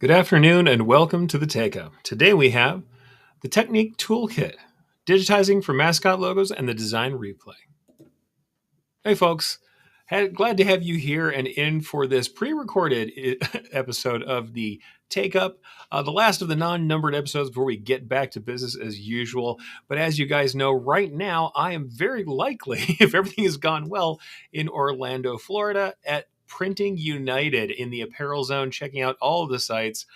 Good afternoon and welcome to the Takeup. Today we have the Technique Toolkit, Digitizing for Mascot Logos and the Design Replay. Hey folks, glad to have you here and in for this pre-recorded episode of the Takeup, the last of the non-numbered episodes before we get back to business as usual. But as you guys know, right now I am very likely, if everything has gone well, in Orlando, Florida at Printing United in the apparel zone, checking out all of the sites,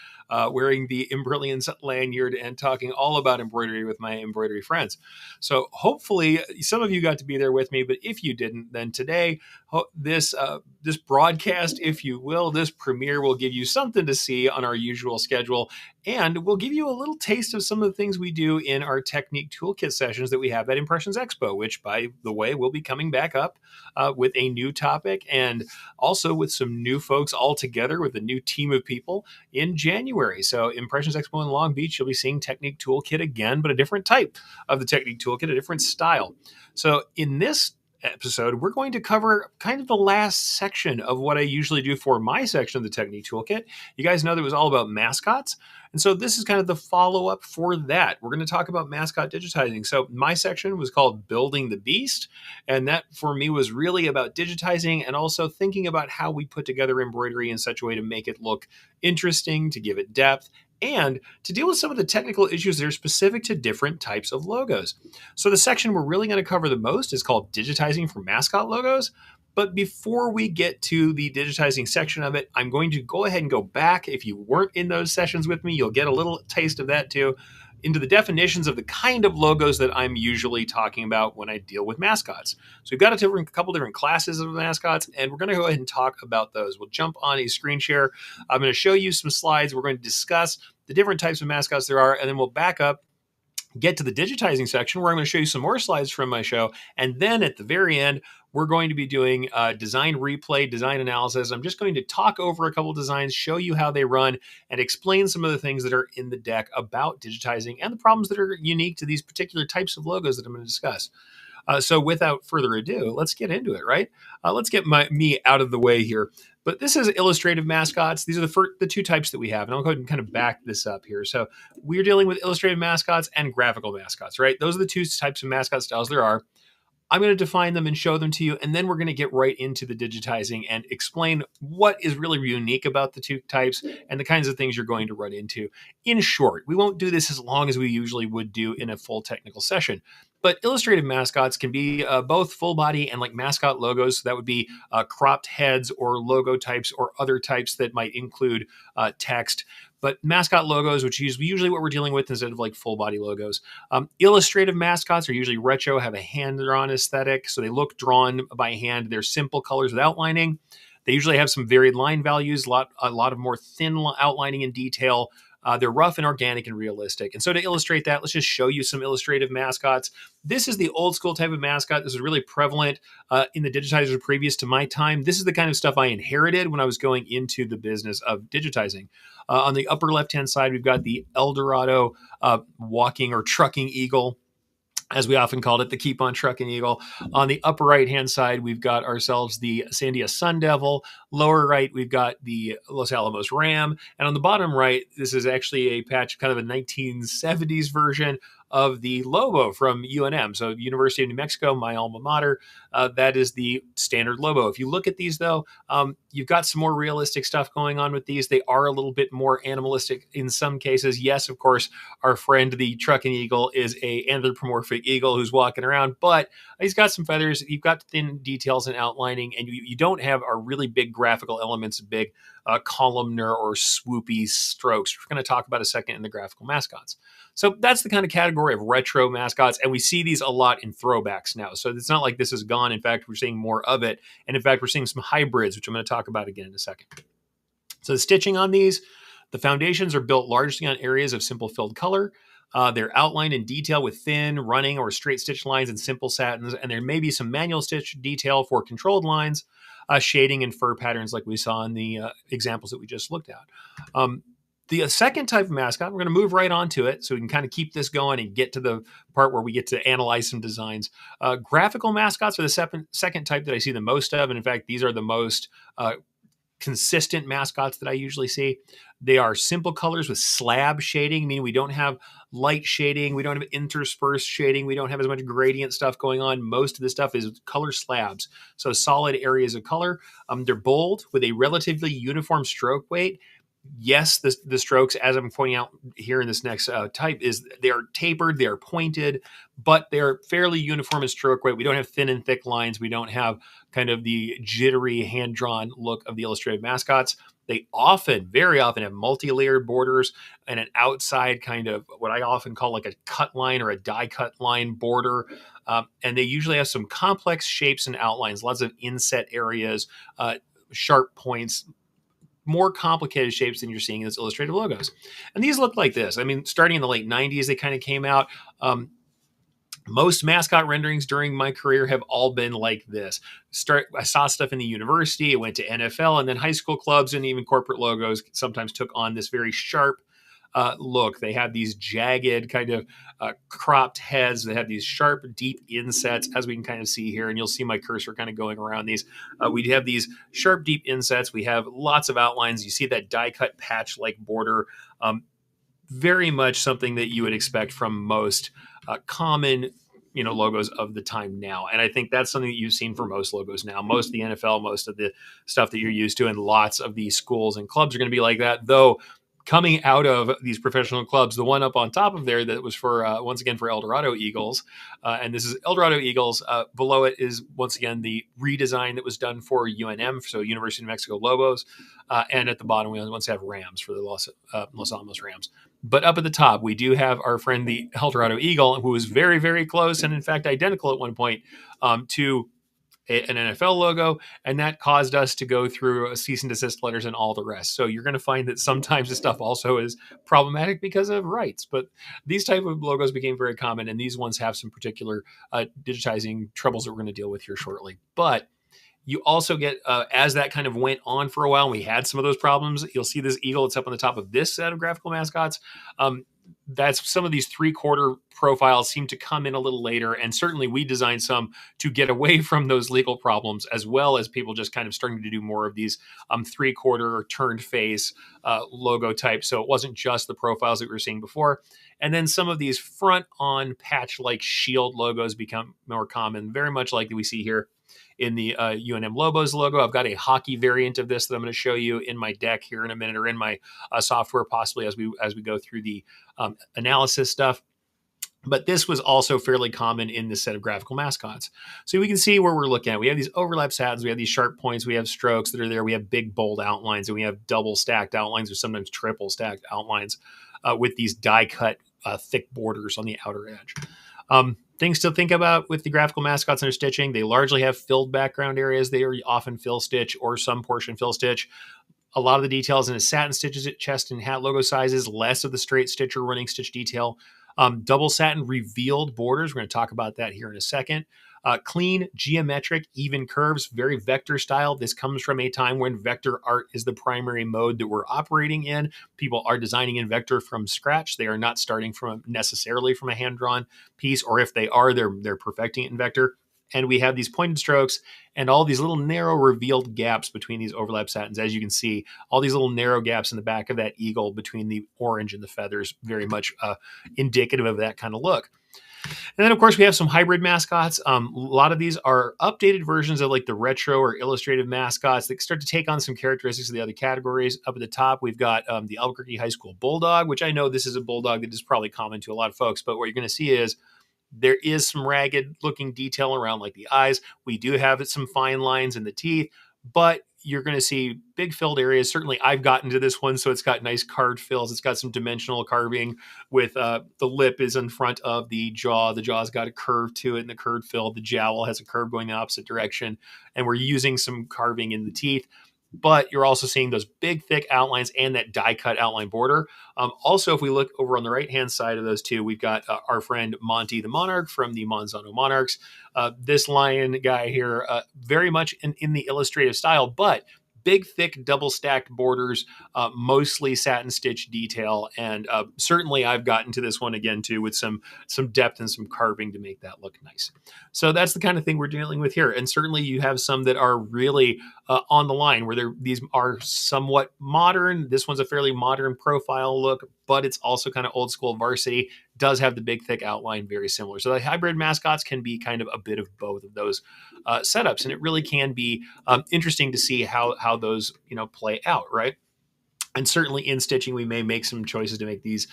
wearing the Embrilliance lanyard and talking all about embroidery with my embroidery friends. So hopefully some of you got to be there with me, but if you didn't, then today this broadcast, if you will, this premiere will give you something to see on our usual schedule, and we'll give you a little taste of some of the things we do in our Technique Toolkit sessions that we have at Impressions Expo, which, by the way, will be coming back up with a new topic and also with some new folks all together with a new team of people in January. So Impressions Expo in Long Beach, you'll be seeing Technique Toolkit again, but a different type of the Technique Toolkit, a different style. So in this episode, we're going to cover kind of the last section of what I usually do for my section of the Technique Toolkit. You guys know that it was all about mascots. And so this is kind of the follow-up for that. We're going to talk about mascot digitizing. So my section was called Building the Beast. And that for me was really about digitizing and also thinking about how we put together embroidery in such a way to make it look interesting, to give it depth, and to deal with some of the technical issues that are specific to different types of logos. So the section we're really going to cover the most is called Digitizing for Mascot Logos. But before we get to the digitizing section of it, I'm going to go ahead and go back. If you weren't in those sessions with me, you'll get a little taste of that too, into the definitions of the kind of logos that I'm usually talking about when I deal with mascots. So we've got a couple different classes of mascots, and we're going to go ahead and talk about those. We'll jump on a screen share. I'm going to show you some slides. We're going to discuss the different types of mascots there are, and then we'll back up, get to the digitizing section where I'm going to show you some more slides from my show. And then at the very end, we're going to be doing design replay, design analysis. I'm just going to talk over a couple designs, show you how they run, and explain some of the things that are in the deck about digitizing and the problems that are unique to these particular types of logos that I'm going to discuss. So without further ado, let's get into it, right? Let's get me out of the way here. But this is illustrative mascots. These are the two types that we have. And I'll go ahead and kind of back this up here. So we're dealing with illustrative mascots and graphical mascots, right? Those are the two types of mascot styles there are. I'm going to define them and show them to you, and then we're going to get right into the digitizing and explain what is really unique about the two types and the kinds of things you're going to run into. In short, we won't do this as long as we usually would do in a full technical session. But illustrative mascots can be both full body and like mascot logos. So that would be cropped heads or logo types or other types that might include text. But mascot logos, which is usually what we're dealing with instead of like full body logos. Illustrative mascots are usually retro, have a hand-drawn aesthetic. So they look drawn by hand. They're simple colors with outlining. They usually have some varied line values, a lot of more thin outlining and detail. They're rough and organic and realistic. And so to illustrate that, let's just show you some illustrative mascots. This is the old school type of mascot. This is really prevalent in the digitizers previous to my time. This is the kind of stuff I inherited when I was going into the business of digitizing. On the upper left-hand side, we've got the Eldorado walking or trucking eagle, as we often called it, the Keep on Trucking Eagle. On the upper right-hand side, we've got ourselves the Sandia Sun Devil. Lower right, we've got the Los Alamos Ram. And on the bottom right, this is actually a patch, kind of a 1970s version of the Lobo from UNM. So University of New Mexico, my alma mater, that is the standard Lobo. If you look at these though, you've got some more realistic stuff going on with these. They are a little bit more animalistic in some cases. Yes, of course, our friend, the trucking eagle, is a anthropomorphic eagle who's walking around, but he's got some feathers. You've got thin details and outlining, and you don't have our really big graphical elements, big columnar or swoopy strokes, which we're going to talk about a second in the graphical mascots. So that's the kind of category of retro mascots, and we see these a lot in throwbacks now. So it's not like this is gone. In fact, we're seeing more of it, and in fact, we're seeing some hybrids, which I'm going to talk about again in a second. So the stitching on these, the foundations are built largely on areas of simple filled color. They're outlined in detail with thin, running, or straight stitch lines and simple satins, and there may be some manual stitch detail for controlled lines, shading and fur patterns like we saw in the examples that we just looked at. The second type of mascot, we're going to move right on to it so we can kind of keep this going and get to the part where we get to analyze some designs. Graphical mascots are the second type that I see the most of, and in fact, these are the most consistent mascots that I usually see. They are simple colors with slab shading, meaning we don't have light shading, we don't have interspersed shading, we don't have as much gradient stuff going on. Most of the stuff is color slabs, so solid areas of color. They're bold with a relatively uniform stroke weight. Yes, the strokes, as I'm pointing out here in this next type, is they are tapered, they are pointed, but they're fairly uniform in stroke weight. We don't have thin and thick lines. We don't have kind of the jittery hand-drawn look of the illustrative mascots. They often, very often, have multi-layered borders and an outside kind of what I often call like a cut line or a die cut line border. And they usually have some complex shapes and outlines, lots of inset areas, sharp points, more complicated shapes than you're seeing in those illustrative logos. And these look like this. I mean, starting in the late 90s, they kind of came out. Most mascot renderings during my career have all been like this. I saw stuff in the university, I went to NFL, and then high school clubs and even corporate logos sometimes took on this very sharp look. They have these jagged kind of cropped heads. They have these sharp, deep insets, as we can kind of see here. And you'll see my cursor kind of going around these. We have these sharp, deep insets. We have lots of outlines. You see that die-cut patch-like border. Very much something that you would expect from most common logos of the time now. And I think that's something that you've seen for most logos now. Most of the NFL, most of the stuff that you're used to, and lots of these schools and clubs are going to be like that, though. Coming out of these professional clubs, the one up on top of there that was for, once again, for Eldorado Eagles. And this is Eldorado Eagles. Below it is, once again, the redesign that was done for UNM, so University of Mexico Lobos. And at the bottom, we once have Rams for the Los Alamos Rams. But up at the top, we do have our friend, the Eldorado Eagle, who was very, very close and, in fact, identical at one point to an NFL logo, and that caused us to go through cease and desist letters and all the rest. So you're going to find that sometimes this stuff also is problematic because of rights, but these type of logos became very common, and these ones have some particular digitizing troubles that we're going to deal with here shortly. But you also get, as that kind of went on for a while, and we had some of those problems, you'll see this eagle that's up on the top of this set of graphical mascots. That's some of these 3/4 profiles seem to come in a little later. And certainly we designed some to get away from those legal problems, as well as people just kind of starting to do more of these 3/4 turned face logo types. So it wasn't just the profiles that we were seeing before. And then some of these front on patch like shield logos become more common, very much like we see here in the UNM Lobos logo. I've got a hockey variant of this that I'm going to show you in my deck here in a minute, or in my software possibly as we go through the analysis stuff. But this was also fairly common in this set of graphical mascots. So we can see where we're looking at. We have these overlap patterns, we have these sharp points, we have strokes that are there, we have big bold outlines, and we have double stacked outlines or sometimes triple stacked outlines with these die cut thick borders on the outer edge. Things to think about with the graphical mascots and their stitching: they largely have filled background areas. They are often fill stitch or some portion fill stitch. A lot of the details in the satin stitches at chest and hat logo sizes, less of the straight stitch or running stitch detail. Double satin revealed borders. We're going to talk about that here in a second. Clean, geometric, even curves, very vector style. This comes from a time when vector art is the primary mode that we're operating in. People are designing in vector from scratch. They are not starting from necessarily from a hand-drawn piece, or if they are, they're perfecting it in vector. And we have these pointed strokes and all these little narrow revealed gaps between these overlap satins. As you can see, all these little narrow gaps in the back of that eagle between the orange and the feathers, very much indicative of that kind of look. And then, of course, we have some hybrid mascots. A lot of these are updated versions of like the retro or illustrative mascots that start to take on some characteristics of the other categories. Up at the top, we've got the Albuquerque High School Bulldog, which I know this is a bulldog that is probably common to a lot of folks, but what you're going to see is there is some ragged looking detail around like the eyes. We do have some fine lines in the teeth, but you're going to see big filled areas. Certainly I've gotten to this one, so it's got nice carved fills. It's got some dimensional carving with the lip is in front of the jaw. The jaw's got a curve to it in the curved fill. The jowl has a curve going the opposite direction. And we're using some carving in the teeth. But you're also seeing those big, thick outlines and that die-cut outline border. Also, if we look over on the right-hand side of those two, we've got our friend Monty the Monarch from the Monsanto Monarchs. This lion guy here, very much in the illustrative style, but big, thick, double stacked borders, mostly satin stitch detail. And certainly I've gotten to this one again too with some depth and some carving to make that look nice. So that's the kind of thing we're dealing with here. And certainly you have some that are really on the line where these are somewhat modern. This one's a fairly modern profile look, but it's also kind of old school varsity, does have the big, thick outline, very similar. So the hybrid mascots can be kind of a bit of both of those setups. And it really can be interesting to see how those, play out, right? And certainly in stitching, we may make some choices to make these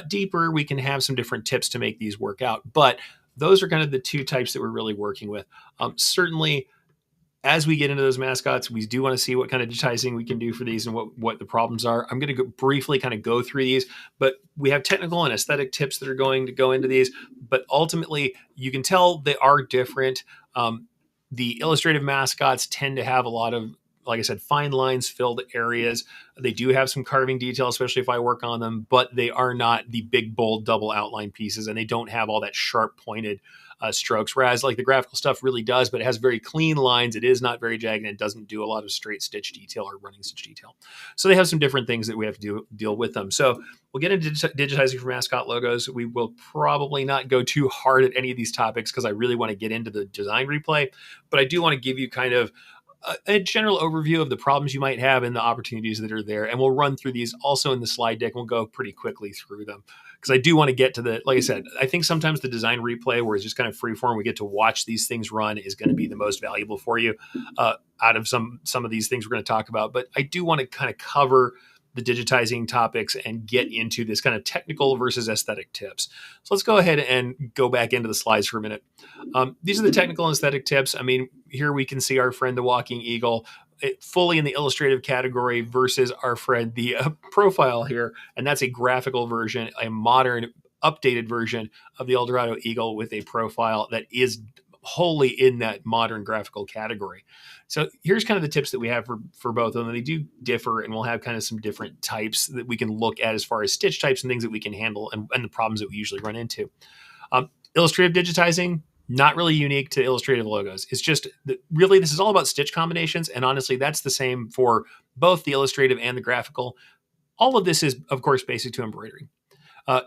deeper. We can have some different tips to make these work out. But those are kind of the two types that we're really working with. Certainly, as we get into those mascots, we do want to see what kind of digitizing we can do for these and what the problems are. I'm going to briefly kind of go through these, but we have technical and aesthetic tips that are going to go into these. But ultimately, you can tell they are different. The illustrative mascots tend to have a lot of, like I said, fine lines, filled areas. They do have some carving detail, especially if I work on them, but they are not the big, bold, double outline pieces, and they don't have all that sharp pointed strokes. Whereas like the graphical stuff really does, but it has very clean lines. It is not very jagged, and it doesn't do a lot of straight stitch detail or running stitch detail. So they have some different things that we have to deal with them. So we'll get into digitizing for mascot logos. We will probably not go too hard at any of these topics because I really want to get into the design replay, but I do want to give you kind of a general overview of the problems you might have and the opportunities that are there. And we'll run through these also in the slide deck. We'll go pretty quickly through them because I do want to get to like I said, I think sometimes the design replay where it's just kind of free form, we get to watch these things run is going to be the most valuable for you out of some of these things we're going to talk about. But I do want to kind of cover the digitizing topics and get into this kind of technical versus aesthetic tips. So let's go ahead and go back into the slides for a minute. These are the technical and aesthetic tips. I mean, here we can see our friend, the walking eagle, fully in the illustrative category versus our friend, the profile here. And that's a graphical version, a modern, updated version of the Eldorado eagle with a profile that is wholly in that modern graphical category. So here's kind of the tips that we have for both of them. They do differ, and we'll have kind of some different types that we can look at as far as stitch types and things that we can handle and the problems that we usually run into. Illustrative digitizing, not really unique to illustrative logos. It's just really, this is all about stitch combinations. And honestly, that's the same for both the illustrative and the graphical. All of this is, of course, basic to embroidery.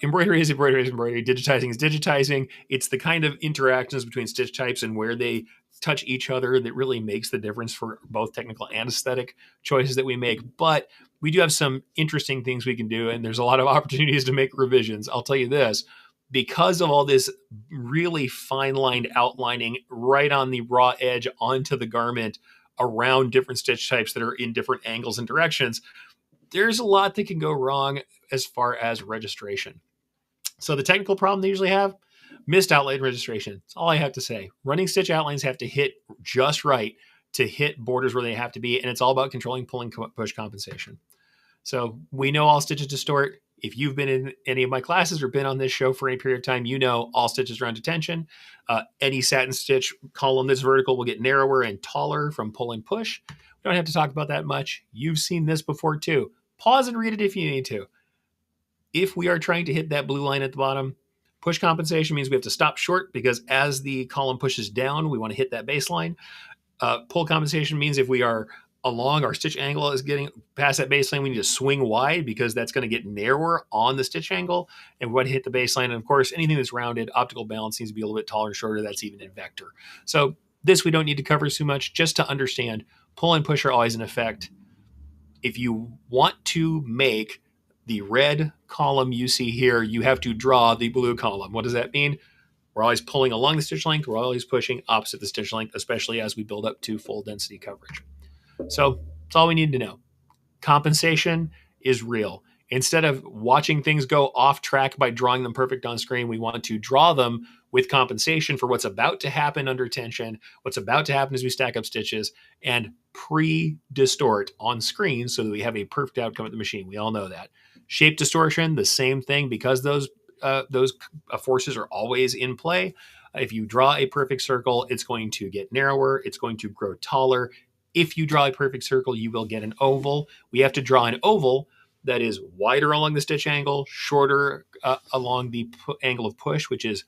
Embroidery is embroidery. Digitizing is digitizing. It's the kind of interactions between stitch types and where they touch each other that really makes the difference for both technical and aesthetic choices that we make. But we do have some interesting things we can do, and there's a lot of opportunities to make revisions. I'll tell you this, because of all this really fine-lined outlining right on the raw edge onto the garment around different stitch types that are in different angles and directions, there's a lot that can go wrong as far as registration. So the technical problem they usually have, missed outline registration. That's all I have to say. Running stitch outlines have to hit just right to hit borders where they have to be, and it's all about controlling pulling push compensation. So we know all stitches distort. If you've been in any of my classes or been on this show for any period of time, you know all stitches are on detention. Any satin stitch column that's vertical will get narrower and taller from pull and push. We don't have to talk about that much. You've seen this before too. Pause and read it if you need to. If we are trying to hit that blue line at the bottom, push compensation means we have to stop short because as the column pushes down, we want to hit that baseline. Pull compensation means if we are along, our stitch angle is getting past that baseline, we need to swing wide because that's going to get narrower on the stitch angle, and we want to hit the baseline. And of course, anything that's rounded, optical balance needs to be a little bit taller and shorter. That's even in vector. So this we don't need to cover too much, just to understand pull and push are always in effect. If you want to make the red column you see here, you have to draw the blue column. What does that mean? We're always pulling along the stitch length. We're always pushing opposite the stitch length, especially as we build up to full density coverage. So that's all we need to know. Compensation is real. Instead of watching things go off track by drawing them perfect on screen, we want to draw them with compensation for what's about to happen under tension, what's about to happen as we stack up stitches, and pre-distort on screen so that we have a perfect outcome at the machine. We all know that. Shape distortion, the same thing, because those forces are always in play. If you draw a perfect circle, it's going to get narrower. It's going to grow taller. If you draw a perfect circle, you will get an oval. We have to draw an oval that is wider along the stitch angle, shorter along the angle of push, which is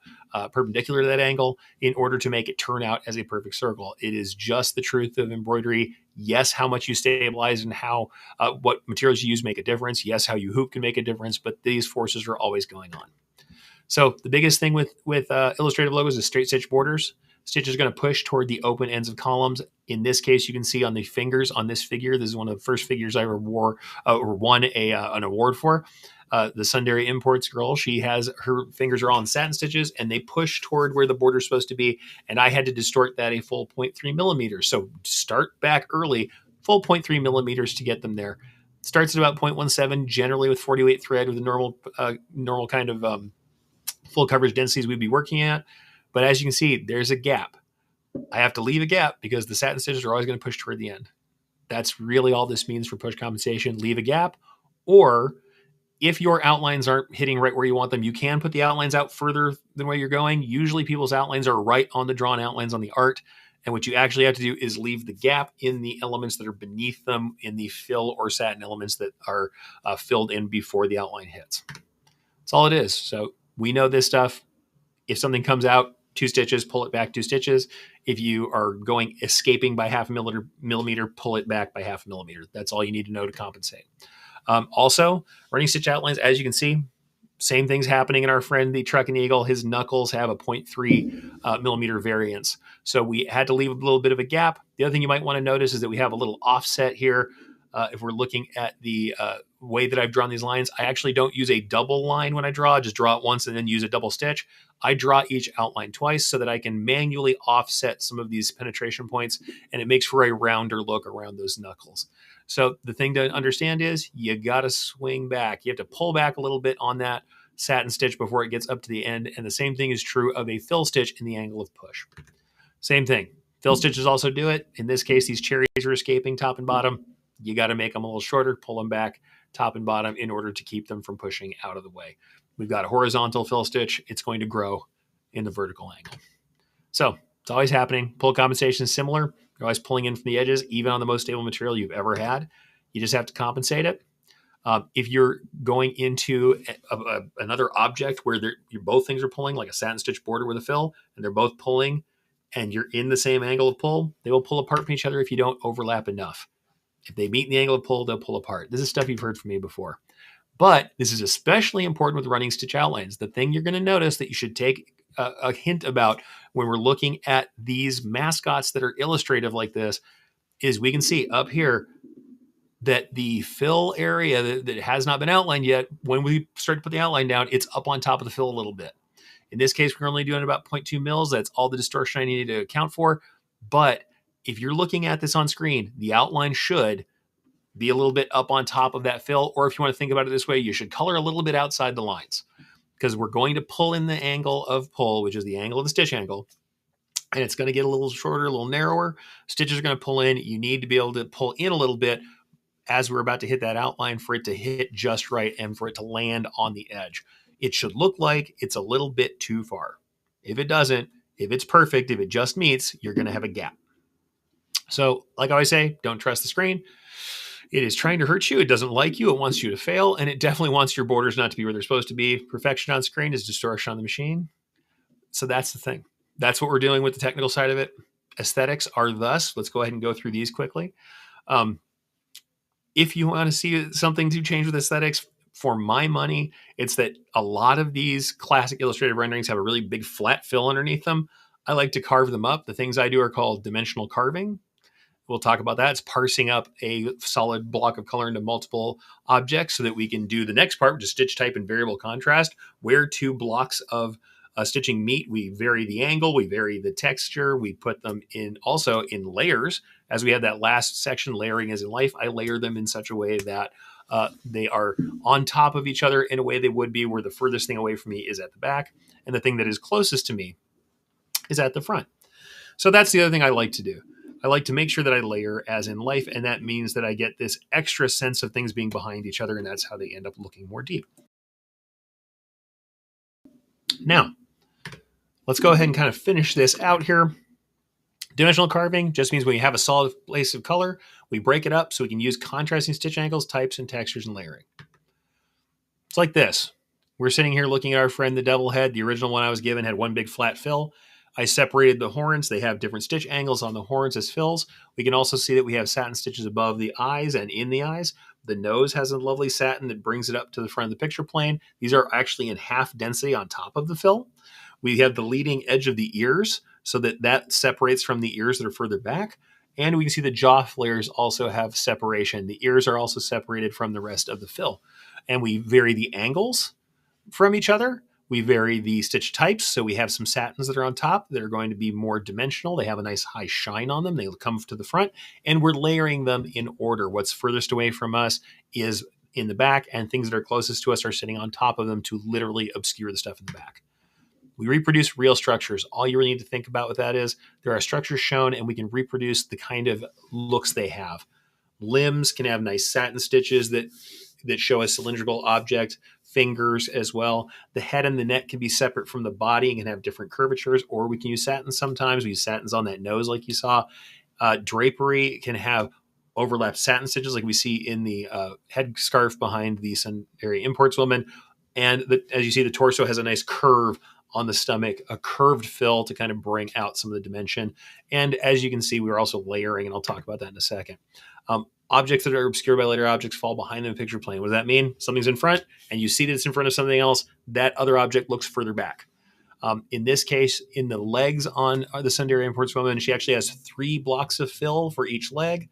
perpendicular to that angle, in order to make it turn out as a perfect circle. It is just the truth of embroidery. Yes, how much you stabilize and how what materials you use make a difference. Yes, how you hoop can make a difference, but these forces are always going on. So the biggest thing with illustrative logos is straight stitch borders. Stitch is going to push toward the open ends of columns. In this case, you can see on the fingers on this figure, this is one of the first figures I ever wore or won an award for. The Sundari Imports girl, her fingers are all in satin stitches and they push toward where the border is supposed to be. And I had to distort that a full 0.3 millimeters. So start back early, full 0.3 millimeters to get them there. Starts at about 0.17, generally with 40-weight thread with a normal kind of full coverage densities we'd be working at. But as you can see, there's a gap. I have to leave a gap because the satin stitches are always going to push toward the end. That's really all this means for push compensation. Leave a gap. Or if your outlines aren't hitting right where you want them, you can put the outlines out further than where you're going. Usually people's outlines are right on the drawn outlines on the art. And what you actually have to do is leave the gap in the elements that are beneath them in the fill or satin elements that are filled in before the outline hits. That's all it is. So we know this stuff. If something comes out 2 stitches, pull it back 2 stitches. If you are escaping by half a millimeter, pull it back by half a millimeter. That's all you need to know to compensate. Also, running stitch outlines, as you can see, same things happening in our friend, the Truck and Eagle. His knuckles have a 0.3 millimeter variance. So we had to leave a little bit of a gap. The other thing you might want to notice is that we have a little offset here. If we're looking at the way that I've drawn these lines, I actually don't use a double line when I draw. I just draw it once and then use a double stitch. I draw each outline twice so that I can manually offset some of these penetration points, and it makes for a rounder look around those knuckles. So the thing to understand is you got to swing back. You have to pull back a little bit on that satin stitch before it gets up to the end. And the same thing is true of a fill stitch in the angle of push. Same thing. Fill stitches also do it. In this case, these cherries are escaping top and bottom. You got to make them a little shorter, pull them back top and bottom in order to keep them from pushing out of the way. We've got a horizontal fill stitch. It's going to grow in the vertical angle. So it's always happening. Pull compensation is similar. You're always pulling in from the edges, even on the most stable material you've ever had. You just have to compensate it. If you're going into another object where both things are pulling, like a satin stitch border with a fill, and they're both pulling, and you're in the same angle of pull, they will pull apart from each other if you don't overlap enough. If they meet in the angle of pull, they'll pull apart. This is stuff you've heard from me before. But this is especially important with running stitch outlines. The thing you're going to notice that you should take a hint about when we're looking at these mascots that are illustrative like this is we can see up here that the fill area that has not been outlined yet, when we start to put the outline down, it's up on top of the fill a little bit. In this case, we're only doing about 0.2 mils. That's all the distortion I needed to account for. But if you're looking at this on screen, the outline should be a little bit up on top of that fill. Or if you want to think about it this way, you should color a little bit outside the lines because we're going to pull in the angle of pull, which is the angle of the stitch angle. And it's going to get a little shorter, a little narrower. Stitches are going to pull in. You need to be able to pull in a little bit as we're about to hit that outline for it to hit just right and for it to land on the edge. It should look like it's a little bit too far. If it doesn't, if it's perfect, if it just meets, you're going to have a gap. So like I always say, don't trust the screen. It is trying to hurt you. It doesn't like you. It wants you to fail. And it definitely wants your borders not to be where they're supposed to be. Perfection on screen is distortion on the machine. So that's the thing. That's what we're doing with the technical side of it. Aesthetics are thus. Let's go ahead and go through these quickly. If you want to see something to change with aesthetics, for my money, it's that a lot of these classic illustrative renderings have a really big flat fill underneath them. I like to carve them up. The things I do are called dimensional carving. We'll talk about that. It's parsing up a solid block of color into multiple objects so that we can do the next part, which is stitch type and variable contrast. Where 2 blocks of stitching meet, we vary the angle, we vary the texture, we put them in also in layers. As we had that last section, layering as in life, I layer them in such a way that they are on top of each other in a way they would be where the furthest thing away from me is at the back and the thing that is closest to me is at the front. So that's the other thing I like to do. I like to make sure that I layer as in life, and that means that I get this extra sense of things being behind each other, and that's how they end up looking more deep. Now, let's go ahead and kind of finish this out here. Dimensional carving just means when you have a solid place of color, we break it up so we can use contrasting stitch angles, types, and textures and layering. It's like this. We're sitting here looking at our friend the devil head. The original one I was given had one big flat fill. I separated the horns. They have different stitch angles on the horns as fills. We can also see that we have satin stitches above the eyes and in the eyes. The nose has a lovely satin that brings it up to the front of the picture plane. These are actually in half density on top of the fill. We have the leading edge of the ears so that that separates from the ears that are further back. And we can see the jaw flares also have separation. The ears are also separated from the rest of the fill. And we vary the angles from each other. We vary the stitch types. So we have some satins that are on top that are going to be more dimensional. They have a nice high shine on them. They come to the front, and we're layering them in order. What's furthest away from us is in the back, and things that are closest to us are sitting on top of them to literally obscure the stuff in the back. We reproduce real structures. All you really need to think about with that is there are structures shown, and we can reproduce the kind of looks they have. Limbs can have nice satin stitches that show a cylindrical object, fingers as well. The head and the neck can be separate from the body and can have different curvatures, or we can use satins sometimes. We use satins on that nose like you saw. Drapery can have overlapped satin stitches like we see in the head scarf behind the Sundari Imports woman. And as you see, the torso has a nice curve on the stomach, a curved fill to kind of bring out some of the dimension. And as you can see, we're also layering, and I'll talk about that in a second. Objects that are obscured by later objects fall behind them in picture plane. What does that mean? Something's in front, and you see that it's in front of something else. That other object looks further back. In this case, in the legs on the Sundari Imports woman, she actually has 3 blocks of fill for each leg.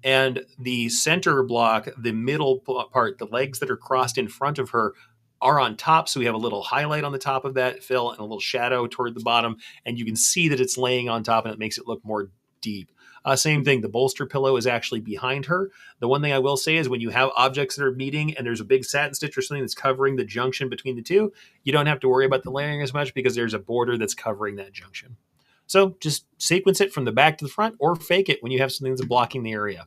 And the center block, the middle part, the legs that are crossed in front of her are on top. So we have a little highlight on the top of that fill and a little shadow toward the bottom. And you can see that it's laying on top, and it makes it look more deep. Same thing, the bolster pillow is actually behind her. The one thing I will say is when you have objects that are meeting and there's a big satin stitch or something that's covering the junction between the two, you don't have to worry about the layering as much because there's a border that's covering that junction. So just sequence it from the back to the front or fake it when you have something that's blocking the area.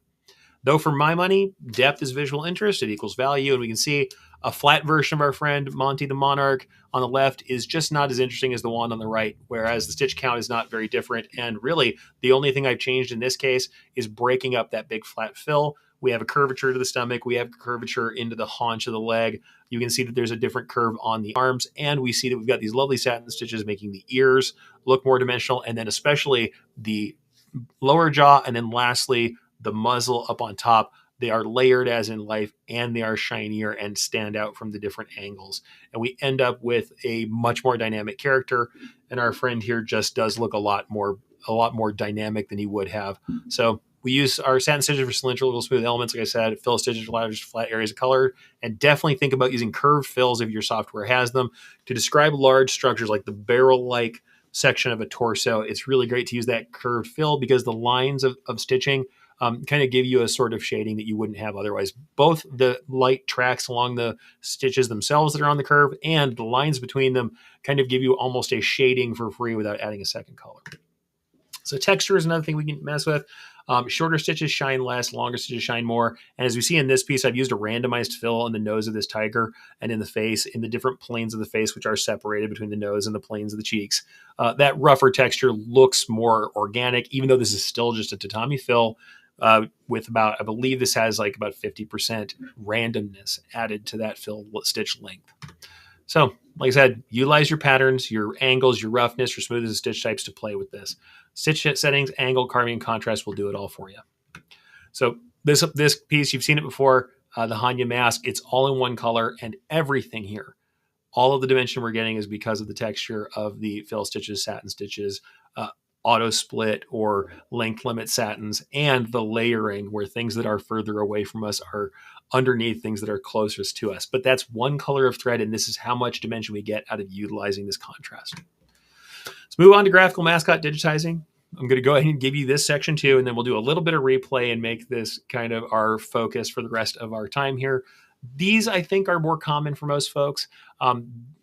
Though for my money, depth is visual interest. It equals value. And we can see a flat version of our friend Monty the Monarch on the left is just not as interesting as the one on the right, whereas the stitch count is not very different. And really, the only thing I've changed in this case is breaking up that big flat fill. We have a curvature to the stomach. We have a curvature into the haunch of the leg. You can see that there's a different curve on the arms. And we see that we've got these lovely satin stitches making the ears look more dimensional. And then especially the lower jaw. And then lastly, the muzzle up on top. They are layered as in life, and they are shinier and stand out from the different angles. And we end up with a much more dynamic character. And our friend here just does look a lot more dynamic than he would have. So we use our satin stitches for cylindrical smooth elements. Like I said, fill stitches for large flat areas of color, and definitely think about using curved fills if your software has them to describe large structures like the barrel-like section of a torso. It's really great to use that curved fill because the lines of stitching kind of give you a sort of shading that you wouldn't have otherwise. Both the light tracks along the stitches themselves that are on the curve and the lines between them kind of give you almost a shading for free without adding a second color. So texture is another thing we can mess with. Shorter stitches shine less, longer stitches shine more. And as we see in this piece, I've used a randomized fill on the nose of this tiger and in the face, in the different planes of the face, which are separated between the nose and the planes of the cheeks. That rougher texture looks more organic, even though this is still just a tatami fill. With about, I believe this has like about 50% randomness added to that fill stitch length. So, like I said, utilize your patterns, your angles, your roughness, your smoothness, and stitch types to play with this. Stitch settings, angle, carving, and contrast will do it all for you. So this piece, you've seen it before, the Hanya mask, it's all in one color, and everything here, all of the dimension we're getting is because of the texture of the fill stitches, satin stitches, auto split or length limit satins, and the layering where things that are further away from us are underneath things that are closest to us. But that's one color of thread, and this is how much dimension we get out of utilizing this contrast. Let's move on to graphical mascot digitizing. I'm going to go ahead and give you this section too, and then we'll do a little bit of replay and make this kind of our focus for the rest of our time here. These, I think, are more common for most folks.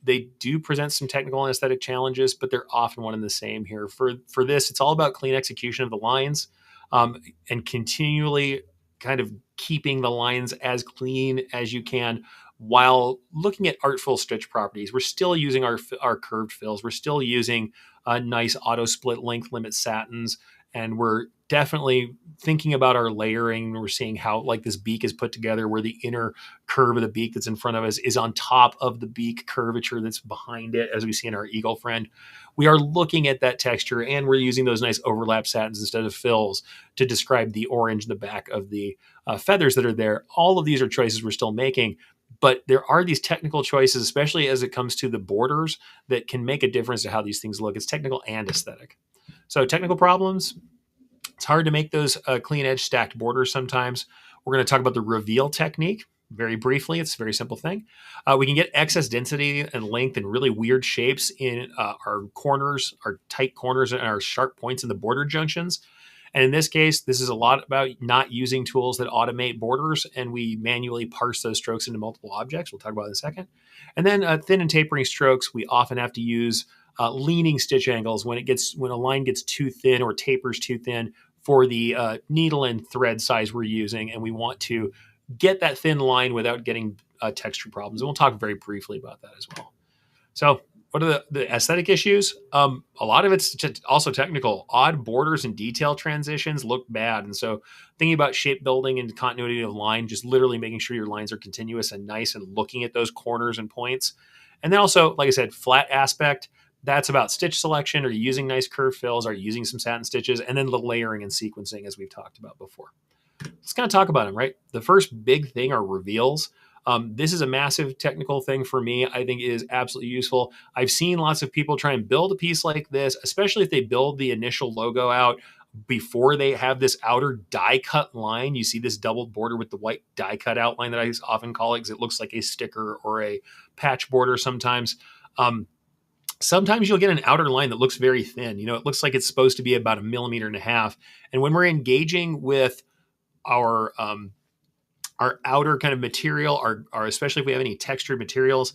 They do present some technical and aesthetic challenges, but they're often one and the same here. For this, it's all about clean execution of the lines and continually kind of keeping the lines as clean as you can while looking at artful stitch properties. We're still using our curved fills. We're still using nice auto split length limit satins, and we're definitely thinking about our layering. We're seeing how like this beak is put together, where the inner curve of the beak that's in front of us is on top of the beak curvature that's behind it, as we see in our eagle friend. We are looking at that texture, and we're using those nice overlap satins instead of fills to describe the orange in the back of the feathers that are there. All of these are choices we're still making, but there are these technical choices, especially as it comes to the borders, that can make a difference to how these things look. It's technical and aesthetic. So technical problems, it's hard to make those clean edge stacked borders sometimes. We're going to talk about the reveal technique very briefly. It's a very simple thing. We can get excess density and length and really weird shapes in our corners, our tight corners, and our sharp points in the border junctions. And in this case, this is a lot about not using tools that automate borders, and we manually parse those strokes into multiple objects. We'll talk about it in a second. And then thin and tapering strokes, we often have to use leaning stitch angles when a line gets too thin or tapers too thin for the needle and thread size we're using, and we want to get that thin line without getting texture problems. And we'll talk very briefly about that as well. So what are the aesthetic issues? A lot of it's also technical. Odd borders and detail transitions look bad. And so thinking about shape building and continuity of line, just literally making sure your lines are continuous and nice and looking at those corners and points. And then also, like I said, flat aspect. That's about stitch selection. Are you using nice curve fills? Are you using some satin stitches? And then the layering and sequencing, as we've talked about before. Let's kind of talk about them, right? The first big thing are reveals. This is a massive technical thing for me. I think it is absolutely useful. I've seen lots of people try and build a piece like this, especially if they build the initial logo out before they have this outer die cut line. You see this doubled border with the white die cut outline that I often call it, because it looks like a sticker or a patch border sometimes. Sometimes you'll get an outer line that looks very thin. You know, it looks like it's supposed to be about 1.5 millimeters. And when we're engaging with our outer kind of material, our especially if we have any textured materials,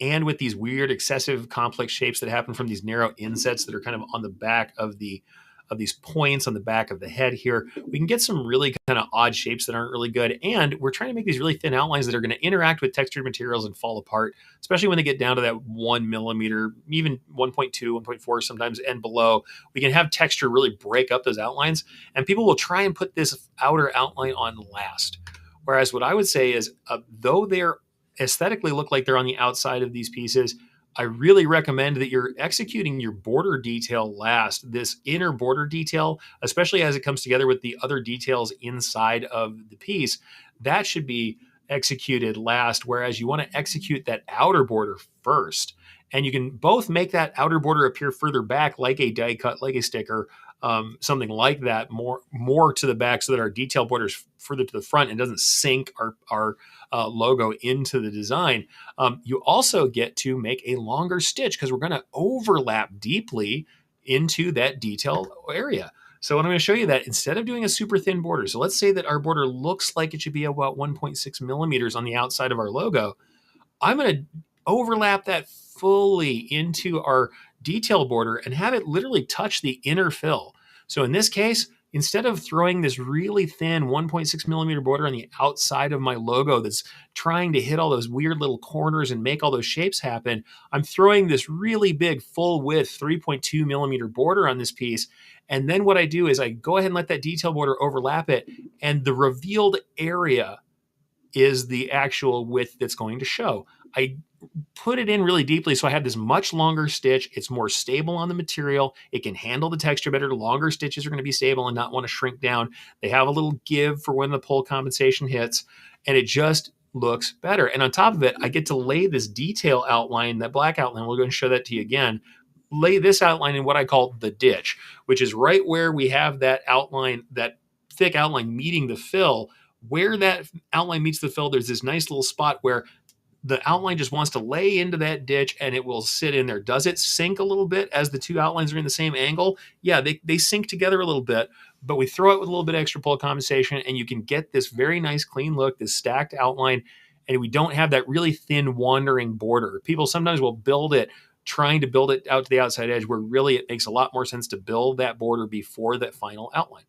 and with these weird excessive complex shapes that happen from these narrow insets that are kind of on the back of these points on the back of the head here, we can get some really kind of odd shapes that aren't really good. And we're trying to make these really thin outlines that are going to interact with textured materials and fall apart, especially when they get down to that 1 millimeter, even 1.2, 1.4 sometimes and below. We can have texture really break up those outlines, and people will try and put this outer outline on last. Whereas what I would say is, though they're aesthetically look like they're on the outside of these pieces, I really recommend that you're executing your border detail last. This inner border detail, especially as it comes together with the other details inside of the piece, that should be executed last, whereas you want to execute that outer border first. And you can both make that outer border appear further back, like a die cut, like a sticker, something like that, more to the back, so that our detail border is further to the front and doesn't sink our logo into the design. You also get to make a longer stitch, because we're going to overlap deeply into that detail area. So I'm going to show you that instead of doing a super thin border, so let's say that our border looks like it should be about 1.6 millimeters on the outside of our logo. I'm going to overlap that fully into our detail border and have it literally touch the inner fill. So in this case, instead of throwing this really thin 1.6 millimeter border on the outside of my logo that's trying to hit all those weird little corners and make all those shapes happen, I'm throwing this really big full width 3.2 millimeter border on this piece. And then what I do is I go ahead and let that detail border overlap it, and the revealed area is the actual width that's going to show. I put it in really deeply, so I have this much longer stitch. It's more stable on the material. It can handle the texture better. Longer stitches are going to be stable and not want to shrink down. They have a little give for when the pull compensation hits, and it just looks better. And on top of it, I get to lay this detail outline, that black outline. We'll go and show that to you again. Lay this outline in what I call the ditch, which is right where we have that outline, that thick outline meeting the fill. Where that outline meets the fill, there's this nice little spot where the outline just wants to lay into that ditch, and it will sit in there. Does it sink a little bit as the two outlines are in the same angle? Yeah, they sink together a little bit, but we throw it with a little bit extra pull compensation, and you can get this very nice clean look, this stacked outline, and we don't have that really thin wandering border. People sometimes will build it trying to build it out to the outside edge, where really it makes a lot more sense to build that border before that final outline.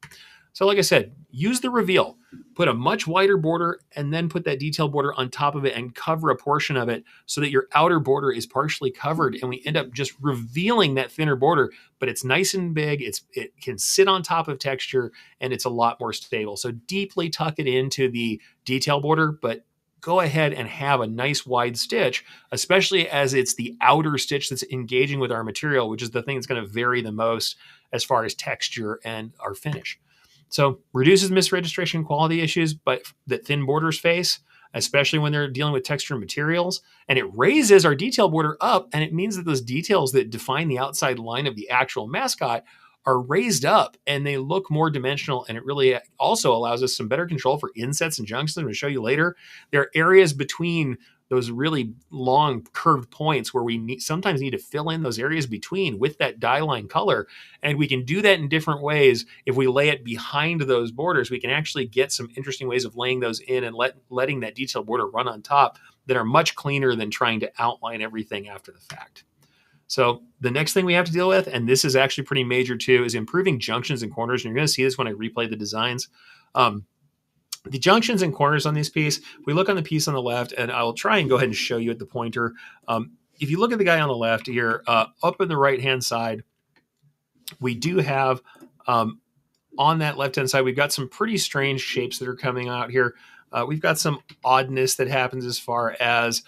So like I said, use the reveal. Put a much wider border and then put that detail border on top of it and cover a portion of it so that your outer border is partially covered, and we end up just revealing that thinner border, but it's nice and big. It can sit on top of texture, and it's a lot more stable. So deeply tuck it into the detail border, but go ahead and have a nice wide stitch, especially as it's the outer stitch that's engaging with our material, which is the thing that's going to vary the most as far as texture and our finish. So reduces misregistration quality issues, but that thin borders face, especially when they're dealing with texture and materials. And it raises our detail border up, and it means that those details that define the outside line of the actual mascot are raised up and they look more dimensional. And it really also allows us some better control for insets and junctions. I'm going to show you later. There are areas between those really long curved points where we sometimes need to fill in those areas between with that dye line color. And we can do that in different ways. If we lay it behind those borders, we can actually get some interesting ways of laying those in and letting that detail border run on top that are much cleaner than trying to outline everything after the fact. So the next thing we have to deal with, and this is actually pretty major too, is improving junctions and corners. And you're going to see this when I replay the designs. The junctions and corners on this piece, we look on the piece on the left, and I'll try and go ahead and show you at the pointer. If you look at the guy on the left here, up in the right-hand side, we do have, on that left-hand side, we've got some pretty strange shapes that are coming out here. We've got some oddness that happens as far as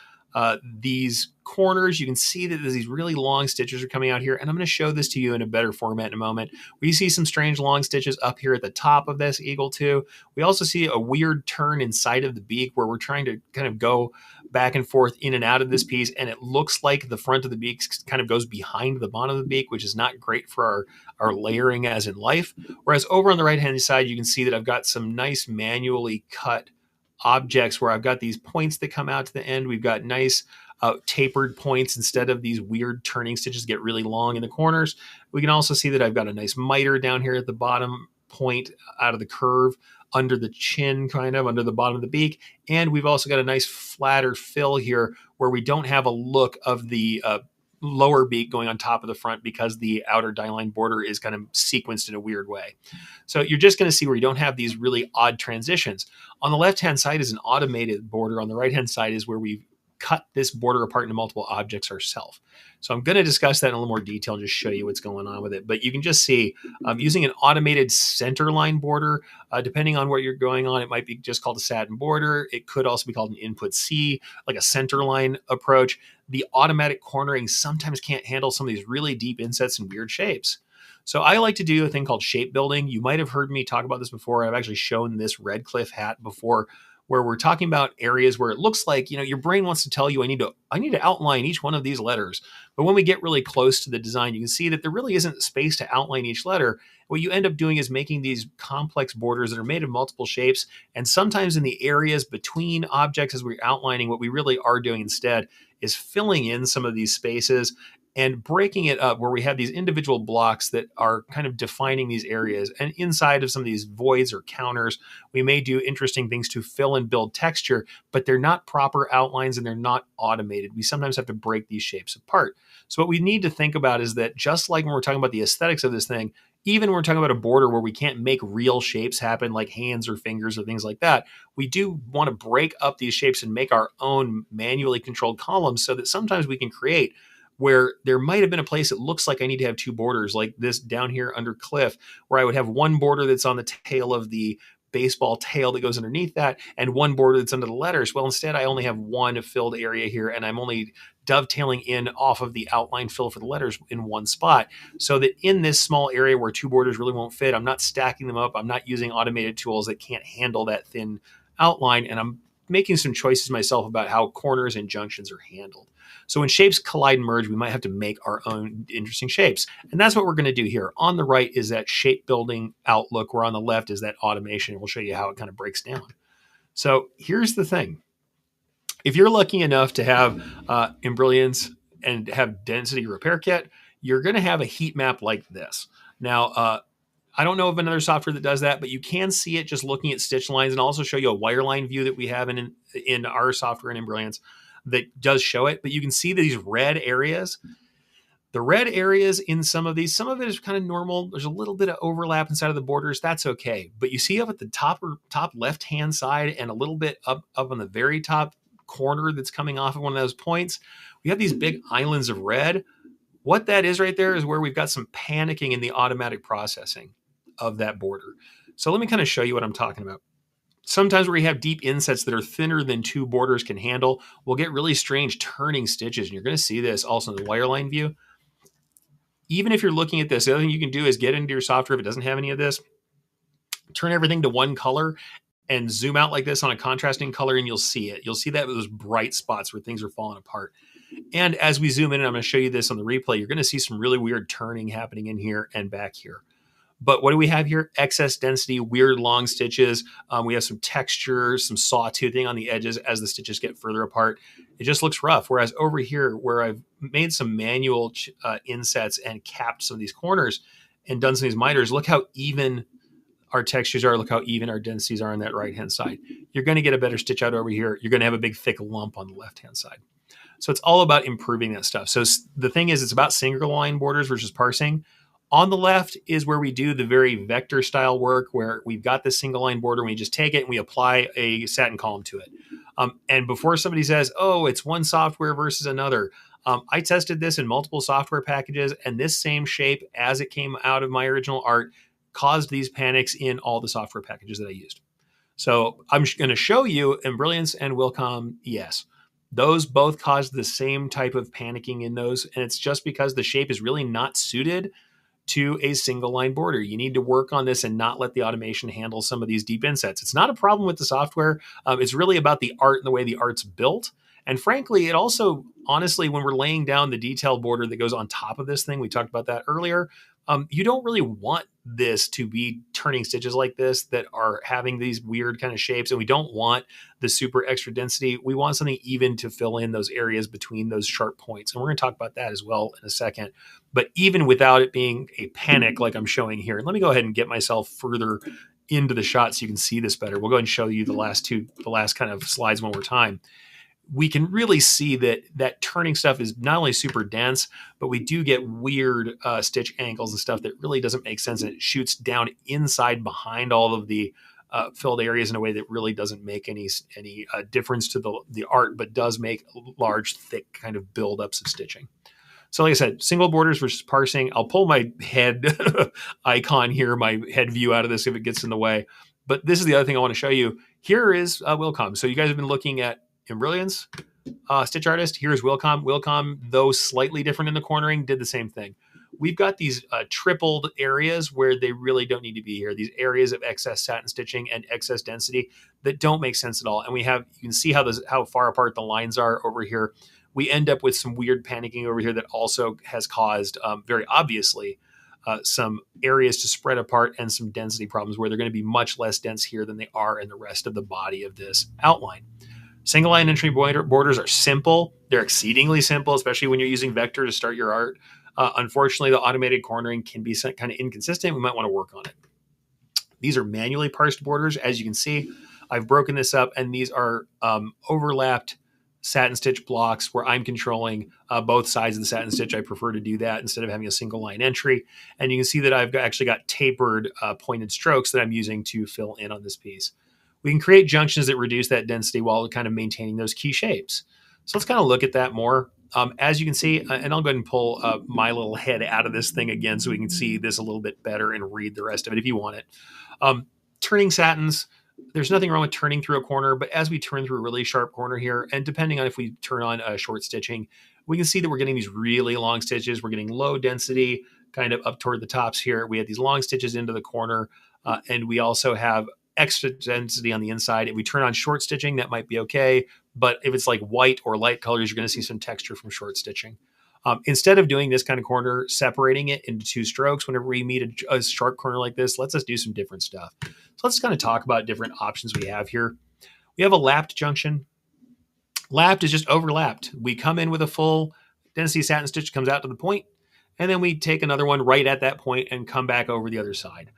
these corners. You can see that these really long stitches are coming out here, and I'm going to show this to you in a better format in a moment. We see some strange long stitches up here at the top of this eagle too. We also see a weird turn inside of the beak where we're trying to kind of go back and forth in and out of this piece, and it looks like the front of the beak kind of goes behind the bottom of the beak, which is not great for our layering as in life. Whereas over on the right hand side, you can see that I've got some nice manually cut objects where I've got these points that come out to the end. We've got nice tapered points instead of these weird turning stitches get really long in the corners. We can also see that I've got a nice miter down here at the bottom point out of the curve under the chin, kind of under the bottom of the beak. And we've also got a nice flatter fill here where we don't have a look of the lower beak going on top of the front because the outer dye line border is kind of sequenced in a weird way. So you're just going to see where you don't have these really odd transitions. On the left-hand side is an automated border. On the right-hand side is where we've cut this border apart into multiple objects ourselves. So I'm going to discuss that in a little more detail and just show you what's going on with it. But you can just see using an automated center line border, depending on what you're going on, it might be just called a satin border. It could also be called an input C, like a center line approach. The automatic cornering sometimes can't handle some of these really deep insets and weird shapes. So I like to do a thing called shape building. You might have heard me talk about this before. I've actually shown this Red Cliff hat before, where we're talking about areas where it looks like, your brain wants to tell you, I need to outline each one of these letters. But when we get really close to the design, you can see that there really isn't space to outline each letter. What you end up doing is making these complex borders that are made of multiple shapes. And sometimes in the areas between objects as we're outlining, what we really are doing instead is filling in some of these spaces and breaking it up where we have these individual blocks that are kind of defining these areas. And inside of some of these voids or counters, we may do interesting things to fill and build texture, but they're not proper outlines and they're not automated. We sometimes have to break these shapes apart. So what we need to think about is that just like when we're talking about the aesthetics of this thing, even when we're talking about a border where we can't make real shapes happen like hands or fingers or things like that, we do want to break up these shapes and make our own manually controlled columns so that sometimes we can create where there might have been a place that looks like I need to have two borders, like this down here under Cliff, where I would have one border that's on the tail of the baseball tail that goes underneath that and one border that's under the letters. Well, instead, I only have one filled area here, and I'm only dovetailing in off of the outline fill for the letters in one spot, so that in this small area where two borders really won't fit, I'm not stacking them up. I'm not using automated tools that can't handle that thin outline, and I'm making some choices myself about how corners and junctions are handled. So when shapes collide and merge, we might have to make our own interesting shapes. And that's what we're going to do here. On the right is that shape building outlook, where on the left is that automation. And we'll show you how it kind of breaks down. So here's the thing. If you're lucky enough to have Embrilliance and have density repair kit, you're going to have a heat map like this. Now, I don't know of another software that does that, but you can see it just looking at stitch lines, and also show you a wireline view that we have in our software in Embrilliance that does show it. But you can see these red areas. The red areas in some of these, some of it is kind of normal. There's a little bit of overlap inside of the borders. That's okay. But you see up at the top left-hand side and a little bit up on the very top corner that's coming off of one of those points, we have these big islands of red. What that is right there is where we've got some panicking in the automatic processing of that border. So let me kind of show you what I'm talking about. Sometimes where you have deep insets that are thinner than two borders can handle, we'll get really strange turning stitches. And you're going to see this also in the wireline view. Even if you're looking at this, the other thing you can do is get into your software if it doesn't have any of this, turn everything to one color and zoom out like this on a contrasting color, and you'll see it. You'll see that with those bright spots where things are falling apart. And as we zoom in, and I'm going to show you this on the replay, you're going to see some really weird turning happening in here and back here. But what do we have here? Excess density, weird long stitches. We have some texture, some sawtoothing on the edges as the stitches get further apart. It just looks rough. Whereas over here, where I've made some manual insets and capped some of these corners and done some of these miters, look how even our textures are. Look how even our densities are on that right-hand side. You're going to get a better stitch out over here. You're going to have a big, thick lump on the left-hand side. So it's all about improving that stuff. So the thing is, it's about single line borders versus parsing. On the left is where we do the very vector style work where we've got this single line border and we just take it and we apply a satin column to it. And before somebody says, oh, it's one software versus another, I tested this in multiple software packages, and this same shape as it came out of my original art caused these panics in all the software packages that I used. So I'm going to show you in Brilliance and Wilcom, yes. Those both caused the same type of panicking in those, and it's just because the shape is really not suited to a single line border. You need to work on this and not let the automation handle some of these deep insets. It's not a problem with the software. It's really about the art and the way the art's built. And frankly, it also, honestly, when we're laying down the detailed border that goes on top of this thing, we talked about that earlier, you don't really want this to be turning stitches like this that are having these weird kind of shapes. And we don't want the super extra density. We want something even to fill in those areas between those sharp points. And we're going to talk about that as well in a second. But even without it being a panic like I'm showing here, let me go ahead and get myself further into the shot so you can see this better. We'll go ahead and show you the last kind of slides one more time. We can really see that turning stuff is not only super dense, but we do get weird stitch angles and stuff that really doesn't make sense. And it shoots down inside behind all of the filled areas in a way that really doesn't make any difference to the art, but does make large, thick kind of buildups of stitching. So like I said, single borders versus parsing. I'll pull my head icon here, my head view out of this if it gets in the way. But this is the other thing I want to show you. Here is Wilcom. So you guys have been looking at in Brilliance, Stitch Artist. Here's Wilcom. Wilcom, though slightly different in the cornering, did the same thing. We've got these tripled areas where they really don't need to be here. These areas of excess satin stitching and excess density that don't make sense at all. And you can see how far apart the lines are over here. We end up with some weird panicking over here that also has caused, very obviously, some areas to spread apart and some density problems where they're going to be much less dense here than they are in the rest of the body of this outline. Single line entry borders are simple. They're exceedingly simple, especially when you're using vector to start your art. Unfortunately, the automated cornering can be kind of inconsistent. We might want to work on it. These are manually parsed borders. As you can see, I've broken this up, and these are overlapped satin stitch blocks where I'm controlling both sides of the satin stitch. I prefer to do that instead of having a single line entry. And you can see that I've actually got tapered pointed strokes that I'm using to fill in on this piece. We can create junctions that reduce that density while kind of maintaining those key shapes. So let's kind of look at that more. As you can see, and I'll go ahead and pull my little head out of this thing again so we can see this a little bit better and read the rest of it if you want it. Turning satins, there's nothing wrong with turning through a corner, but as we turn through a really sharp corner here, and depending on if we turn on short stitching, we can see that we're getting these really long stitches. We're getting low density kind of up toward the tops here. We have these long stitches into the corner, and we also have extra density on the inside. If we turn on short stitching, that might be okay. But if it's like white or light colors, you're going to see some texture from short stitching. Instead of doing this kind of corner, separating it into two strokes whenever we meet a sharp corner like this, let's just do some different stuff. So let's kind of talk about different options we have here. We have a lapped junction. Lapped is just overlapped. We come in with a full density satin stitch, comes out to the point, and then we take another one right at that point and come back over the other side.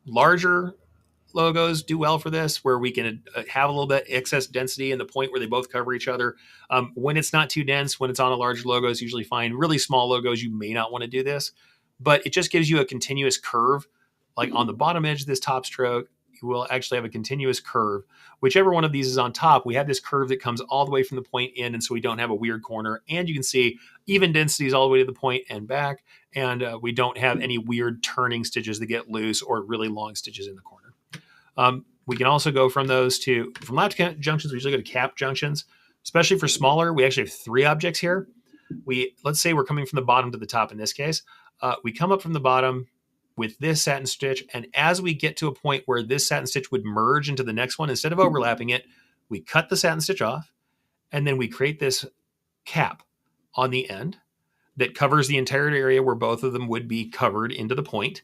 Larger logos do well for this, where we can have a little bit excess density in the point where they both cover each other. When it's not too dense, when it's on a large logo, it's usually fine. Really small logos, you may not want to do this, but it just gives you a continuous curve. Like on the bottom edge of this top stroke, you will actually have a continuous curve. Whichever one of these is on top, we have this curve that comes all the way from the point in, and so we don't have a weird corner. And you can see even densities all the way to the point and back, and we don't have any weird turning stitches that get loose or really long stitches in the corner. We can also go from those to, from lap junctions, we usually go to cap junctions, especially for smaller. We actually have 3 objects here. Let's say we're coming from the bottom to the top in this case. We come up from the bottom with this satin stitch, and as we get to a point where this satin stitch would merge into the next one, instead of overlapping it, we cut the satin stitch off, and then we create this cap on the end that covers the entire area where both of them would be covered into the point.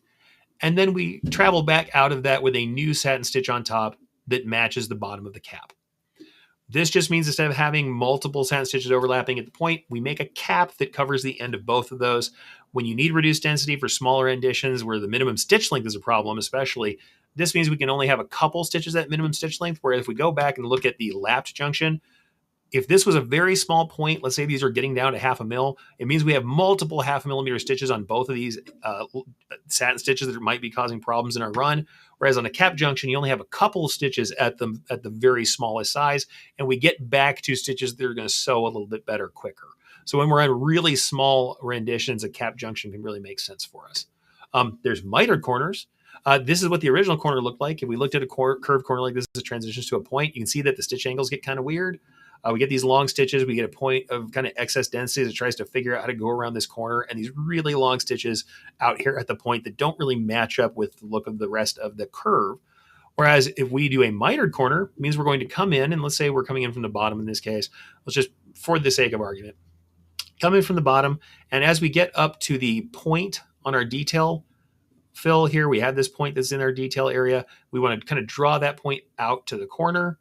And then we travel back out of that with a new satin stitch on top that matches the bottom of the cap. This just means instead of having multiple satin stitches overlapping at the point, we make a cap that covers the end of both of those. When you need reduced density for smaller renditions where the minimum stitch length is a problem, especially, this means we can only have a couple stitches at minimum stitch length, whereas if we go back and look at the lapped junction, if this was a very small point, let's say these are getting down to 1/2 mil, it means we have multiple 1/2 millimeter stitches on both of these satin stitches that might be causing problems in our run. Whereas on a cap junction, you only have a couple stitches at the very smallest size, and we get back to stitches that are going to sew a little bit better quicker. So when we're on really small renditions, a cap junction can really make sense for us. There's mitered corners. This is what the original corner looked like. If we looked at a curved corner like this as it transitions to a point, you can see that the stitch angles get kind of weird. We get these long stitches. We get a point of kind of excess density that tries to figure out how to go around this corner, and these really long stitches out here at the point that don't really match up with the look of the rest of the curve. Whereas if we do a mitered corner, it means we're going to come in, and let's say we're coming in from the bottom in this case. Let's just, for the sake of argument, come in from the bottom, and as we get up to the point on our detail fill here, we have this point that's in our detail area. We want to kind of draw that point out to the corner,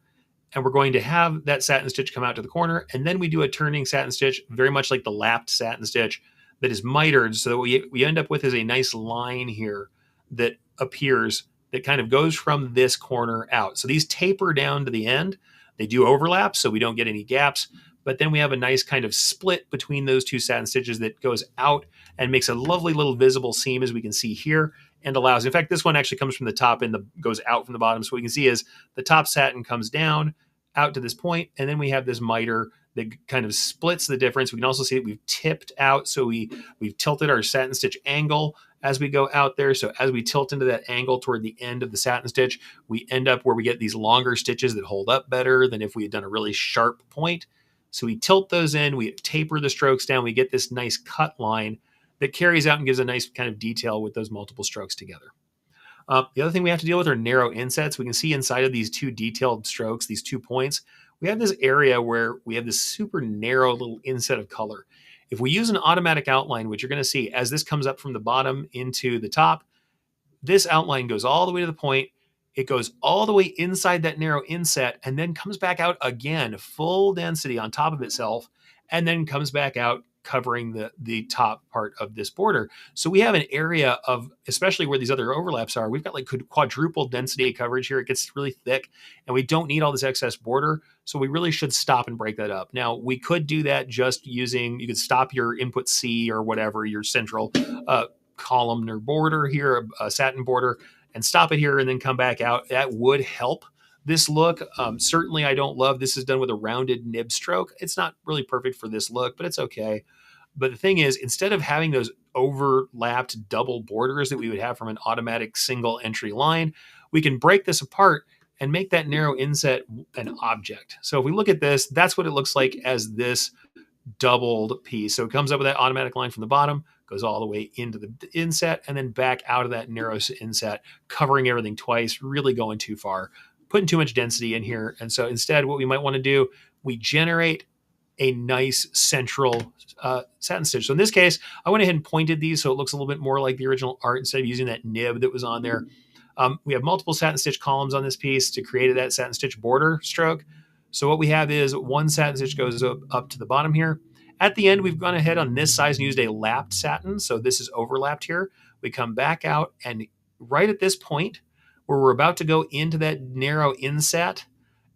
and we're going to have that satin stitch come out to the corner, and then we do a turning satin stitch, very much like the lapped satin stitch that is mitered, so that we end up with is a nice line here that appears that kind of goes from this corner out. So these taper down to the end. They do overlap, so we don't get any gaps, but then we have a nice kind of split between those 2 satin stitches that goes out and makes a lovely little visible seam, as we can see here, and allows, in fact, this one actually comes from the top and goes out from the bottom. So what we can see is the top satin comes down out to this point, and then we have this miter that kind of splits the difference. We can also see that we've tipped out, so we've tilted our satin stitch angle as we go out there. So as we tilt into that angle toward the end of the satin stitch, we end up where we get these longer stitches that hold up better than if we had done a really sharp point. So we tilt those in, we taper the strokes down, we get this nice cut line that carries out and gives a nice kind of detail with those multiple strokes together. The other thing we have to deal with are narrow insets. We can see inside of these 2 detailed strokes, these 2 points, we have this area where we have this super narrow little inset of color. If we use an automatic outline, which you're going to see as this comes up from the bottom into the top, this outline goes all the way to the point. It goes all the way inside that narrow inset and then comes back out again, full density on top of itself, and then comes back out covering the top part of this border. So we have an area of, especially where these other overlaps are, we've got like quadruple density coverage here. It gets really thick, and we don't need all this excess border. So we really should stop and break that up. Now, we could do that just using, you could stop your input C or whatever, your central columnar border here, a satin border, and stop it here and then come back out. That would help this look. Certainly I don't love, this is done with a rounded nib stroke. It's not really perfect for this look, but it's okay. But the thing is, instead of having those overlapped double borders that we would have from an automatic single entry line, we can break this apart and make that narrow inset an object. So if we look at this, that's what it looks like as this doubled piece. So it comes up with that automatic line from the bottom, goes all the way into the inset, and then back out of that narrow inset, covering everything twice, really going too far, putting too much density in here. And so instead, what we might want to do, we generate a nice central satin stitch. So in this case, I went ahead and pointed these so it looks a little bit more like the original art instead of using that nib that was on there. We have multiple satin stitch columns on this piece to create that satin stitch border stroke. So what we have is one satin stitch goes up to the bottom here. At the end, we've gone ahead on this size and used a lapped satin. So this is overlapped here. We come back out, and right at this point, where we're about to go into that narrow inset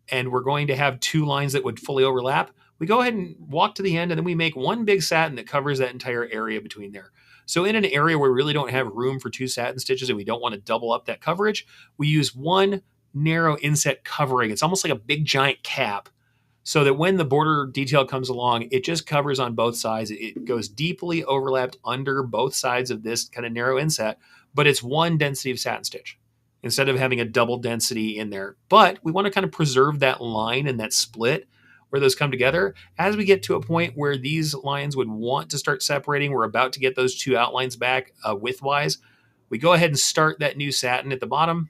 and we're going to have two lines that would fully overlap, we go ahead and walk to the end and then we make one big satin that covers that entire area between there. So in an area where we really don't have room for two satin stitches and we don't want to double up that coverage, we use one narrow inset covering. It's almost like a big giant cap, so that when the border detail comes along, it just covers on both sides. It goes deeply overlapped under both sides of this kind of narrow inset, but it's one density of satin stitch instead of having a double density in there. But we want to kind of preserve that line and that split where those come together. As we get to a point where these lines would want to start separating, we're about to get those two outlines back widthwise. We go ahead and start that new satin at the bottom,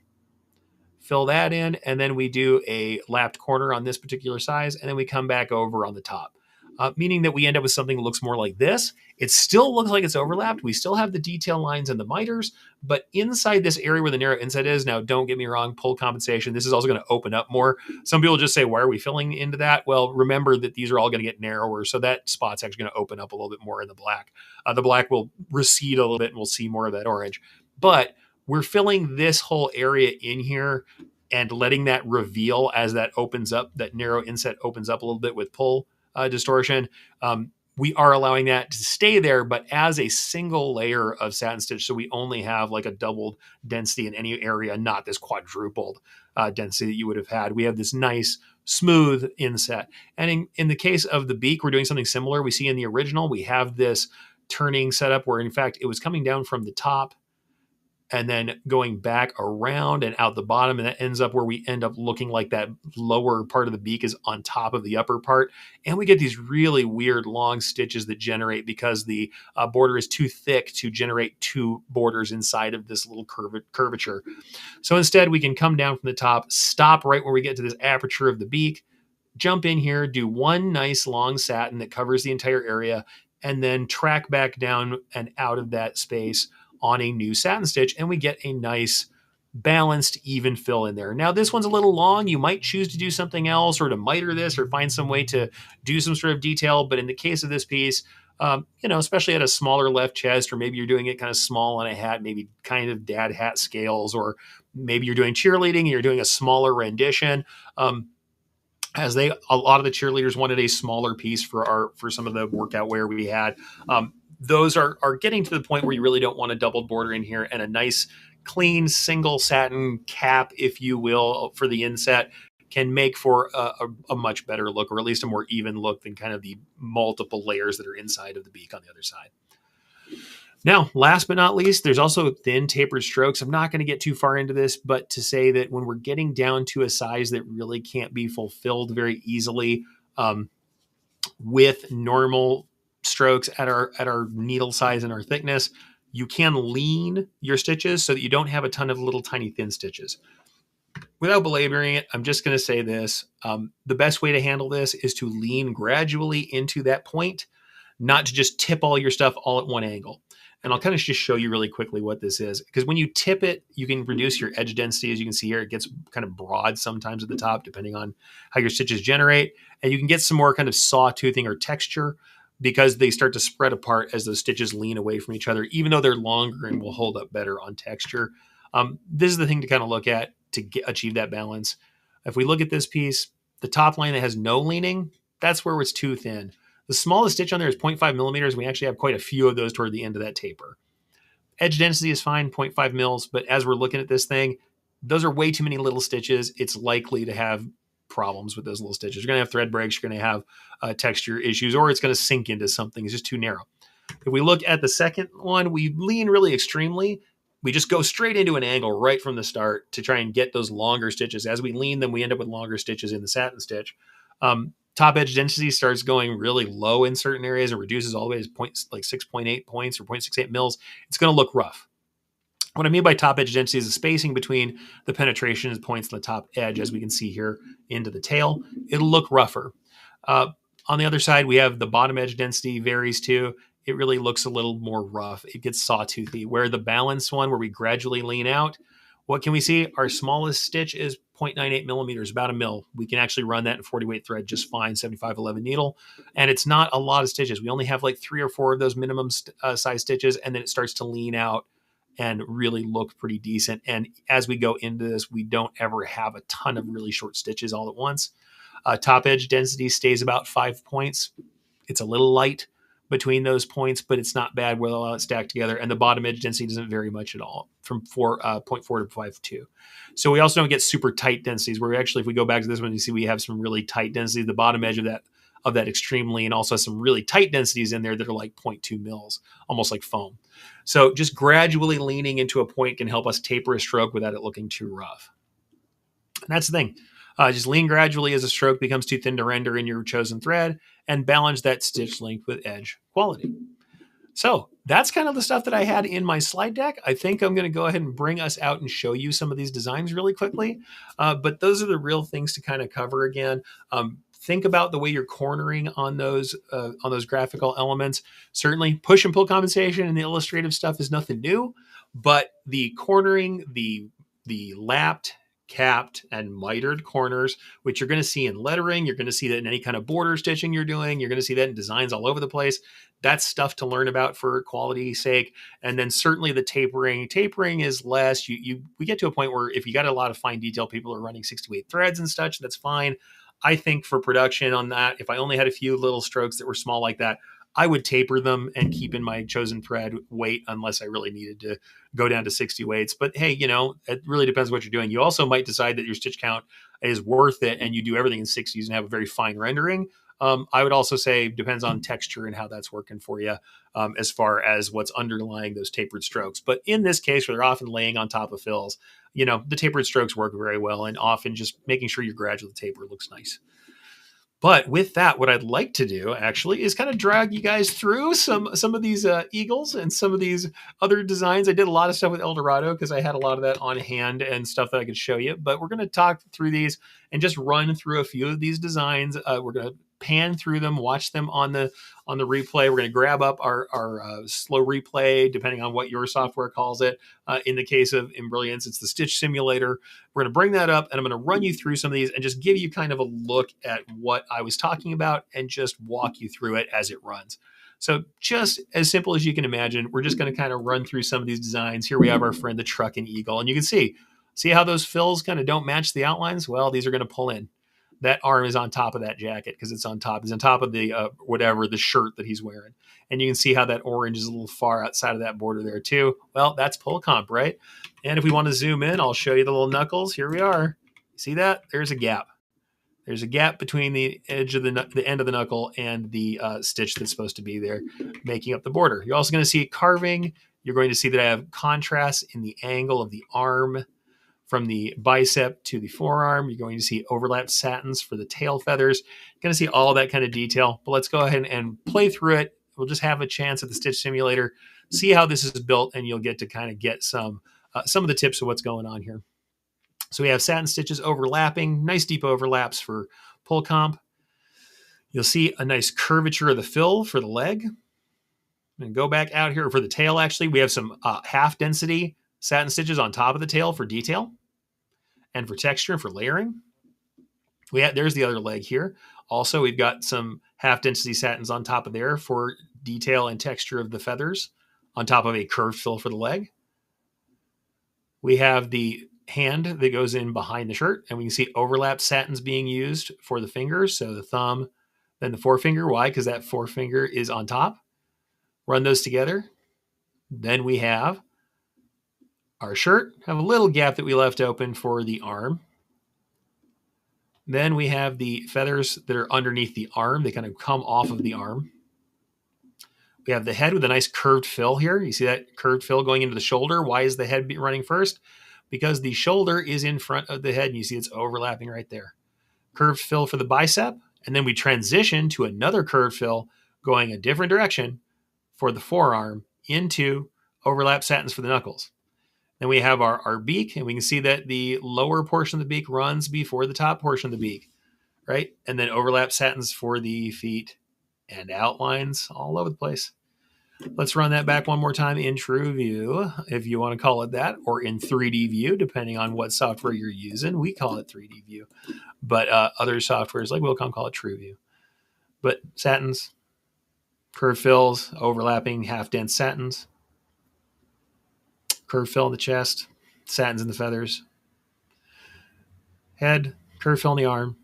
fill that in, and then we do a lapped corner on this particular size, and then we come back over on the top. Meaning that we end up with something that looks more like this. It still looks like it's overlapped. We still have the detail lines and the miters, but inside this area where the narrow inset is, now don't get me wrong, pull compensation, this is also going to open up more. Some people just say, why are we filling into that? Well, remember that these are all going to get narrower, so that spot's actually going to open up a little bit more in the black. The black will recede a little bit and we'll see more of that orange. But we're filling this whole area in here and letting that reveal as that opens up, that narrow inset opens up a little bit with pull distortion. We are allowing that to stay there, but as a single layer of satin stitch. So we only have like a doubled density in any area, not this quadrupled density that you would have had. We have this nice smooth inset. And in the case of the beak, we're doing something similar. We see in the original, we have this turning setup where in fact it was coming down from the top and then going back around and out the bottom. And that ends up where we end up looking like that lower part of the beak is on top of the upper part. And we get these really weird long stitches that generate because the border is too thick to generate two borders inside of this little curvature. So instead we can come down from the top, stop right where we get to this aperture of the beak, jump in here, do one nice long satin that covers the entire area, and then track back down and out of that space on a new satin stitch, and we get a nice balanced even fill in there. Now this one's a little long. You might choose to do something else or to miter this or find some way to do some sort of detail. But in the case of this piece, especially at a smaller left chest, or maybe you're doing it kind of small on a hat, maybe kind of dad hat scales, or maybe you're doing cheerleading and you're doing a smaller rendition. A lot of the cheerleaders wanted a smaller piece for some of the workout wear we had. Those are getting to the point where you really don't want a double border in here, and a nice clean single satin cap, if you will, for the inset can make for a much better look, or at least a more even look than kind of the multiple layers that are inside of the beak on the other side. Now, last but not least, there's also thin tapered strokes. I'm not going to get too far into this, but to say that when we're getting down to a size that really can't be fulfilled very easily with normal strokes at our needle size and our thickness, you can lean your stitches so that you don't have a ton of little tiny thin stitches. Without belaboring it, I'm just going to say this. The best way to handle this is to lean gradually into that point, not to just tip all your stuff all at one angle. And I'll kind of just show you really quickly what this is. Because when you tip it, you can reduce your edge density. As you can see here, it gets kind of broad sometimes at the top, depending on how your stitches generate. And you can get some more kind of sawtoothing or texture because they start to spread apart as those stitches lean away from each other, even though they're longer and will hold up better on texture. This is the thing to kind of look at to achieve that balance. If we look at this piece, the top line that has no leaning, that's where it's too thin. The smallest stitch on there is 0.5 millimeters. We actually have quite a few of those toward the end of that taper. Edge density is fine, 0.5 mils, but as we're looking at this thing, those are way too many little stitches. It's likely to have problems with those little stitches. You're going to have thread breaks, you're going to have texture issues, or it's going to sink into something. It's just too narrow. If we look at the second one, we lean really extremely. We just go straight into an angle right from the start to try and get those longer stitches. As we lean them, we end up with longer stitches in the satin stitch. Top edge density starts going really low in certain areas. It reduces all the way to 6.8 points or 0.68 mils. It's going to look rough. What I mean by top edge density is the spacing between the penetration points on the top edge, as we can see here into the tail. It'll look rougher. On the other side, we have the bottom edge density varies too. It really looks a little more rough. It gets sawtoothy. Where the balanced one, where we gradually lean out, what can we see? Our smallest stitch is 0.98 millimeters, about a mil. We can actually run that in 40 weight thread just fine, 7511 needle. And it's not a lot of stitches. We only have like 3 or 4 of those minimum size stitches, and then it starts to lean out and really look pretty decent. And as we go into this, we don't ever have a ton of really short stitches all at once. Top edge density stays about 5 points. It's a little light between those points, but it's not bad with all that stacked together. And the bottom edge density doesn't vary much at all from 0.4 to 5.2. So we also don't get super tight densities where we actually, if we go back to this one, you see we have some really tight density. The bottom edge of that extremely, and also some really tight densities in there that are like 0.2 mils, almost like foam. So just gradually leaning into a point can help us taper a stroke without it looking too rough. And that's the thing. Just lean gradually as a stroke becomes too thin to render in your chosen thread, and balance that stitch length with edge quality. So that's kind of the stuff that I had in my slide deck. I think I'm going to go ahead and bring us out and show you some of these designs really quickly. But those are the real things to kind of cover again. Think about the way you're cornering on those graphical elements. Certainly push and pull compensation and the illustrative stuff is nothing new, but the cornering, the lapped, capped, and mitered corners, which you're going to see in lettering. You're going to see that in any kind of border stitching you're doing. You're going to see that in designs all over the place. That's stuff to learn about for quality's sake. And then certainly the tapering. Tapering is less. We get to a point where if you got a lot of fine detail, people are running 6 to 8 threads and such. That's fine. I think for production on that, if I only had a few little strokes that were small like that, I would taper them and keep in my chosen thread weight unless I really needed to go down to 60 weights. But hey, it really depends what you're doing. You also might decide that your stitch count is worth it and you do everything in 60s and have a very fine rendering. I would also say depends on texture and how that's working for you as far as what's underlying those tapered strokes. But in this case, where they're often laying on top of fills, the tapered strokes work very well, and often just making sure your gradual taper looks nice. But with that, what I'd like to do actually is kind of drag you guys through some of these eagles and some of these other designs. I did a lot of stuff with Eldorado because I had a lot of that on hand and stuff that I could show you. But we're going to talk through these and just run through a few of these designs. We're going to pan through them, watch them on the replay. We're going to grab up our slow replay, depending on what your software calls it. In the case of Brilliance, it's the Stitch Simulator. We're going to bring that up, and I'm going to run you through some of these and just give you kind of a look at what I was talking about and just walk you through it as it runs. So just as simple as you can imagine, we're just going to kind of run through some of these designs. Here we have our friend, the Truck and Eagle, and you can see how those fills kind of don't match the outlines? Well, these are going to pull in. That arm is on top of that jacket because it's on top of the the shirt that he's wearing. And you can see how that orange is a little far outside of that border there too. Well, that's pull comp, right? And if we want to zoom in, I'll show you the little knuckles. Here we are. See that? There's a gap. There's a gap between the edge of the end of the knuckle and the stitch that's supposed to be there, making up the border. You're also going to see carving. You're going to see that I have contrast in the angle of the arm. From the bicep to the forearm, you're going to see overlapped satins for the tail feathers. You're going to see all that kind of detail. But let's go ahead and play through it. We'll just have a chance at the Stitch Simulator, see how this is built, and you'll get to kind of get some of the tips of what's going on here. So we have satin stitches overlapping, nice deep overlaps for pull comp. You'll see a nice curvature of the fill for the leg. And go back out here for the tail, actually. We have some half density satin stitches on top of the tail for detail and for texture and for layering. There's the other leg here. Also, we've got some half density satins on top of there for detail and texture of the feathers on top of a curved fill for the leg. We have the hand that goes in behind the shirt, and we can see overlap satins being used for the fingers. So the thumb, then the forefinger. Why? Because that forefinger is on top. Run those together. Then we have our shirt, have a little gap that we left open for the arm. Then we have the feathers that are underneath the arm. They kind of come off of the arm. We have the head with a nice curved fill here. You see that curved fill going into the shoulder. Why is the head running first? Because the shoulder is in front of the head, and you see it's overlapping right there. Curved fill for the bicep, and then we transition to another curved fill going a different direction for the forearm into overlap satins for the knuckles. Then we have our beak, and we can see that the lower portion of the beak runs before the top portion of the beak, right? And then overlap satins for the feet and outlines all over the place. Let's run that back one more time in True View, if you want to call it that, or in 3D View, depending on what software you're using. We call it 3D View, but other softwares like Wilcom call it True View. But satins, curved fills, overlapping half-dense satins, curved fill in the chest, satins in the feathers, head, curved fill in the arm,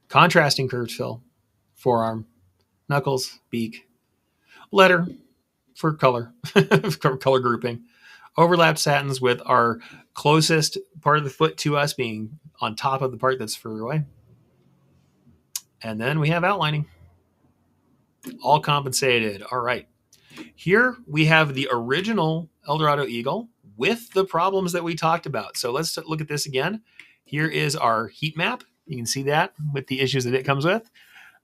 contrasting curved fill, forearm, knuckles, beak, letter for color, for color grouping, overlapped satins with our closest part of the foot to us being on top of the part that's further away. And then we have outlining, all compensated. All right. Here we have the original Eldorado Eagle with the problems that we talked about. So let's look at this again. Here is our heat map. You can see that with the issues that it comes with.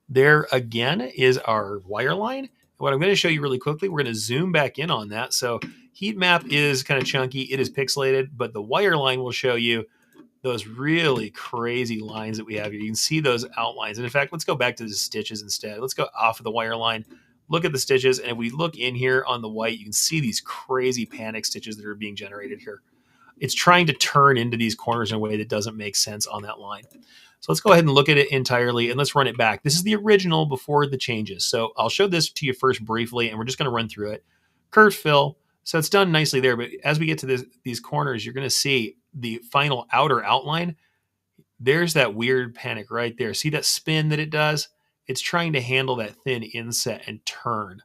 There again is our wire line. What I'm going to show you really quickly, we're going to zoom back in on that. So heat map is kind of chunky. It is pixelated, but the wire line will show you those really crazy lines that we have here. You can see those outlines. And in fact, let's go back to the stitches instead. Let's go off of the wire line, look at the stitches. And if we look in here on the white, you can see these crazy panic stitches that are being generated here. It's trying to turn into these corners in a way that doesn't make sense on that line. So let's go ahead and look at it entirely and let's run it back. This is the original before the changes. So I'll show this to you first briefly, and we're just going to run through it. Curved fill. So it's done nicely there, but as we get to these corners, you're going to see the final outer outline. There's that weird panic right there. See that spin that it does? It's trying to handle that thin inset and turn.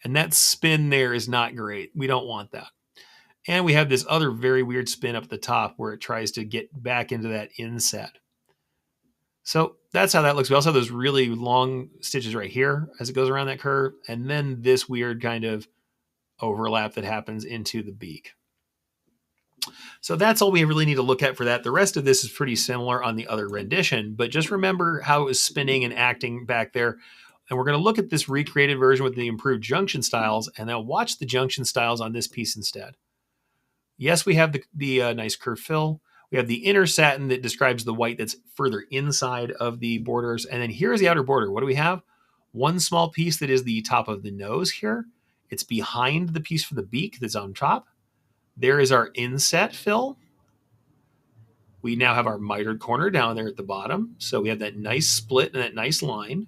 And that spin there is not great. We don't want that. And we have this other very weird spin up at the top where it tries to get back into that inset. So that's how that looks. We also have those really long stitches right here as it goes around that curve. And then this weird kind of overlap that happens into the beak. So that's all we really need to look at for that. The rest of this is pretty similar on the other rendition, but just remember how it was spinning and acting back there. And we're going to look at this recreated version with the improved junction styles, and then watch the junction styles on this piece instead. Yes, we have the nice curve fill. We have the inner satin that describes the white that's further inside of the borders. And then here's the outer border. What do we have? One small piece that is the top of the nose here. It's behind the piece for the beak that's on top. There is our inset fill. We now have our mitered corner down there at the bottom. So we have that nice split and that nice line.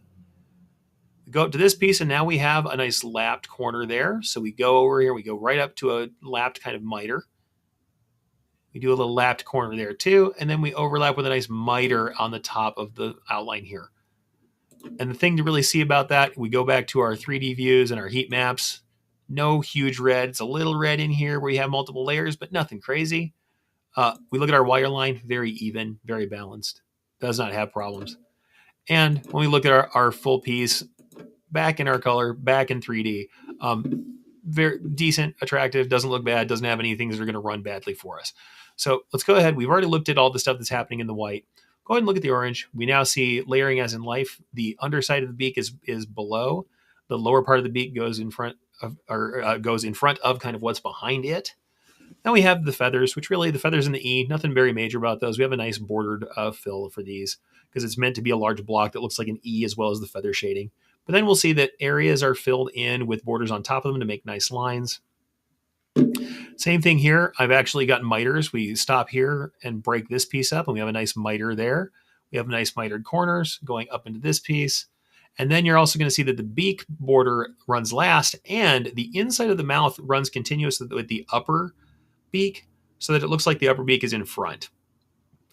We go up to this piece, and now we have a nice lapped corner there. So we go over here, we go right up to a lapped kind of miter. We do a little lapped corner there too, and then we overlap with a nice miter on the top of the outline here. And the thing to really see about that, we go back to our 3D views and our heat maps. No huge red. It's a little red in here where you have multiple layers, but nothing crazy. We look at our wire line, very even, very balanced. Does not have problems. And when we look at our full piece, back in our color, back in 3D, very decent, attractive, doesn't look bad, doesn't have any things that are going to run badly for us. So let's go ahead. We've already looked at all the stuff that's happening in the white. Go ahead and look at the orange. We now see layering as in life. The underside of the beak is below. The lower part of the beak goes in front of, goes in front of kind of what's behind it. Then we have the feathers, which really the feathers in the E, nothing very major about those. We have a nice bordered fill for these because it's meant to be a large block that looks like an E as well as the feather shading. But then we'll see that areas are filled in with borders on top of them to make nice lines. Same thing here. I've actually got miters. We stop here and break this piece up, and we have a nice miter there. We have nice mitered corners going up into this piece. And then you're also going to see that the beak border runs last, and the inside of the mouth runs continuous with the upper beak so that it looks like the upper beak is in front.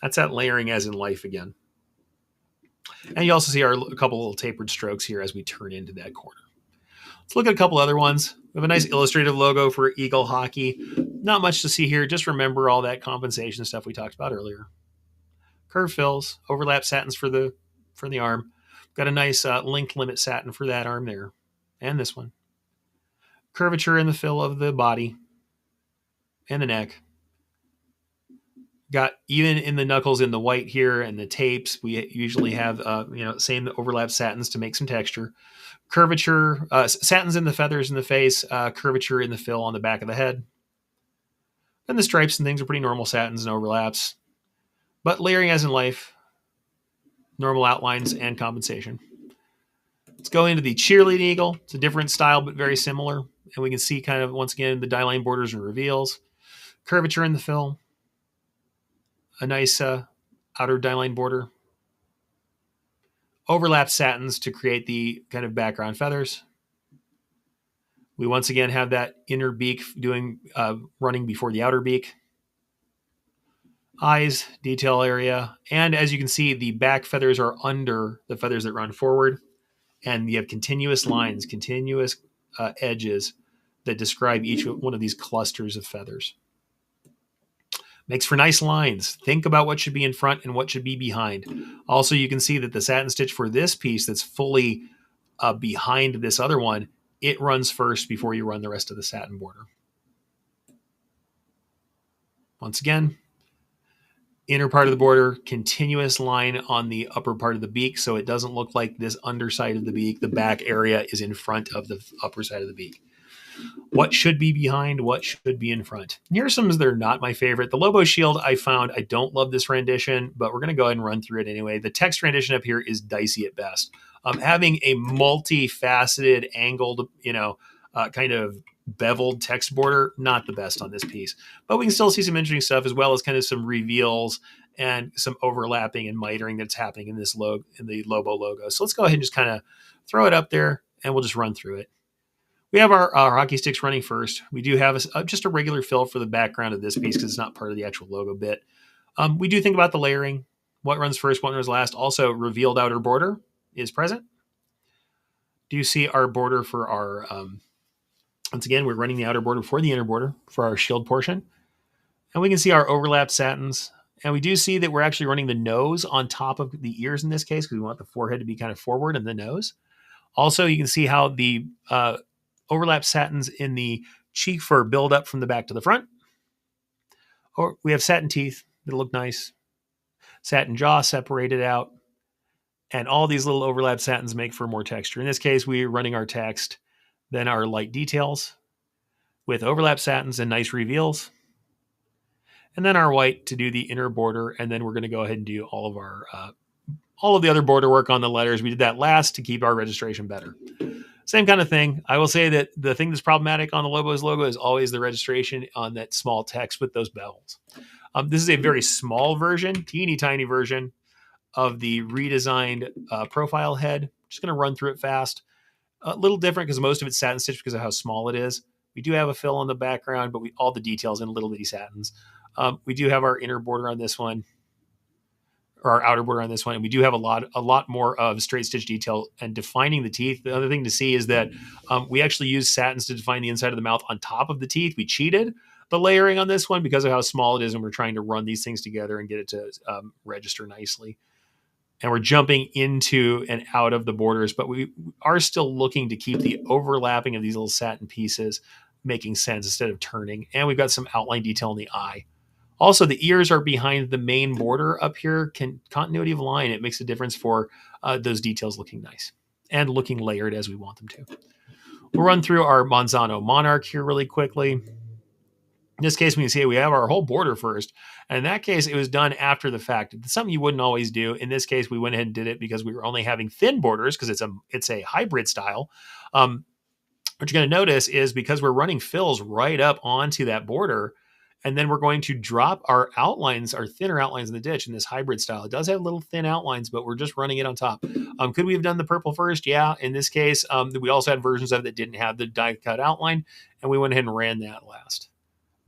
That's that layering as in life again. And you also see a couple little tapered strokes here as we turn into that corner. Let's look at a couple other ones. We have a nice illustrative logo for Eagle Hockey. Not much to see here. Just remember all that compensation stuff we talked about earlier. Curve fills, overlap satins for the arm. Got a nice length limit satin for that arm there. And this one. Curvature in the fill of the body and the neck. Got even in the knuckles in the white here and the tapes. We usually have, same overlap satins to make some texture. Curvature, satins in the feathers in the face, curvature in the fill on the back of the head. And the stripes and things are pretty normal satins and overlaps. But layering as in life, normal outlines and compensation. Let's go into the cheerleading eagle. It's a different style, but very similar. And we can see kind of, once again, the die line borders and reveals. Curvature in the fill. A nice outer die line border. Overlap satins to create the kind of background feathers. We once again have that inner beak running before the outer beak. Eyes, detail area. And as you can see, the back feathers are under the feathers that run forward. And you have continuous lines, continuous edges that describe each one of these clusters of feathers. Makes for nice lines. Think about what should be in front and what should be behind. Also, you can see that the satin stitch for this piece that's fully behind this other one, it runs first before you run the rest of the satin border. Once again, inner part of the border, continuous line on the upper part of the beak, so it doesn't look like this underside of the beak. The back area is in front of the upper side of the beak. What should be behind, what should be in front. Here are some that are not my favorite. The Lobo Shield I found, I don't love this rendition, but we're going to go ahead and run through it anyway. The text rendition up here is dicey at best. Having a multifaceted, angled, kind of beveled text border, not the best on this piece. But we can still see some interesting stuff, as well as kind of some reveals and some overlapping and mitering that's happening in the Lobo logo. So let's go ahead and just kind of throw it up there, and we'll just run through it. We have our hockey sticks running first. We do have just a regular fill for the background of this piece because it's not part of the actual logo bit. We do think about the layering, what runs first, what runs last. Also, revealed outer border is present. Do you see our border for our, once again, we're running the outer border before the inner border for our shield portion. And we can see our overlapped satins. And we do see that we're actually running the nose on top of the ears in this case because we want the forehead to be kind of forward and the nose. Also, you can see how the overlap satins in the cheek fur build up from the back to the front. Or we have satin teeth that look nice. Satin jaw separated out. And all these little overlap satins make for more texture. In this case, we're running our text, then our light details with overlap satins and nice reveals. And then our white to do the inner border. And then we're going to go ahead and do all of the other border work on the letters. We did that last to keep our registration better. Same kind of thing. I will say that the thing that's problematic on the Lobo's logo is always the registration on that small text with those bevels. This is a very small version, teeny tiny version of the redesigned profile head. Just going to run through it fast. A little different because most of it's satin stitch because of how small it is. We do have a fill on the background, but all the details in little bitty satins. We do have our inner border on this one, or our outer border on this one, and we do have a lot more of straight stitch detail and defining the teeth. The other thing to see is that we actually use satins to define the inside of the mouth on top of the teeth. We cheated the layering on this one because of how small it is, and we're trying to run these things together and get it to register nicely. And we're jumping into and out of the borders, but we are still looking to keep the overlapping of these little satin pieces making sense instead of turning. And we've got some outline detail in the eye. Also, the ears are behind the main border up here. Continuity of line, it makes a difference for those details looking nice and looking layered as we want them to. We'll run through our Monzano Monarch here really quickly. In this case, we can see we have our whole border first. And in that case, it was done after the fact. It's something you wouldn't always do. In this case, we went ahead and did it because we were only having thin borders because it's a hybrid style. What you're going to notice is because we're running fills right up onto that border, and then we're going to drop our outlines, our thinner outlines in the ditch in this hybrid style. It does have little thin outlines, but we're just running it on top. Could we have done the purple first? Yeah. In this case, we also had versions of it that didn't have the die cut outline, and we went ahead and ran that last.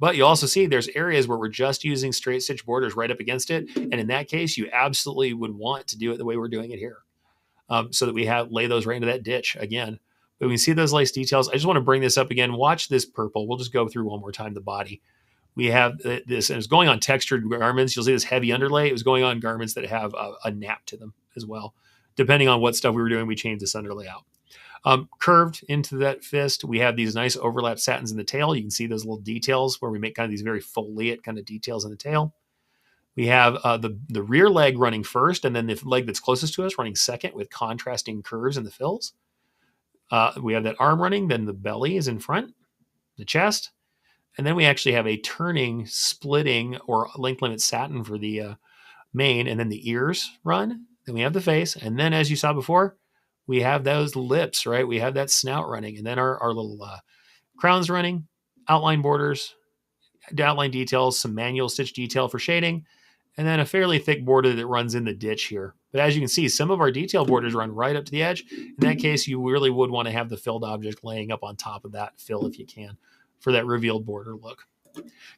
But you also see there's areas where we're just using straight stitch borders right up against it. And in that case, you absolutely would want to do it the way we're doing it here. So that we lay those right into that ditch again. But we can see those lace details. I just want to bring this up again. Watch this purple. We'll just go through one more time the body. We have this, and it's going on textured garments. You'll see this heavy underlay. It was going on garments that have a nap to them as well. Depending on what stuff we were doing, we changed this underlay out. Curved into that fist, we have these nice overlap satins in the tail. You can see those little details where we make kind of these very foliate kind of details in the tail. We have the rear leg running first, and then the leg that's closest to us running second with contrasting curves in the fills. We have that arm running, then the belly is in front, the chest, and then we actually have a turning, splitting, or length limit satin for the mane, and then the ears run. Then we have the face, and then as you saw before, we have those lips, right? We have that snout running, and then our little crowns running, outline borders, details, some manual stitch detail for shading, and then a fairly thick border that runs in the ditch here But as you can see, some of our detail borders run right up to the edge. In that case, you really would want to have the filled object laying up on top of that fill if you can for that revealed border look.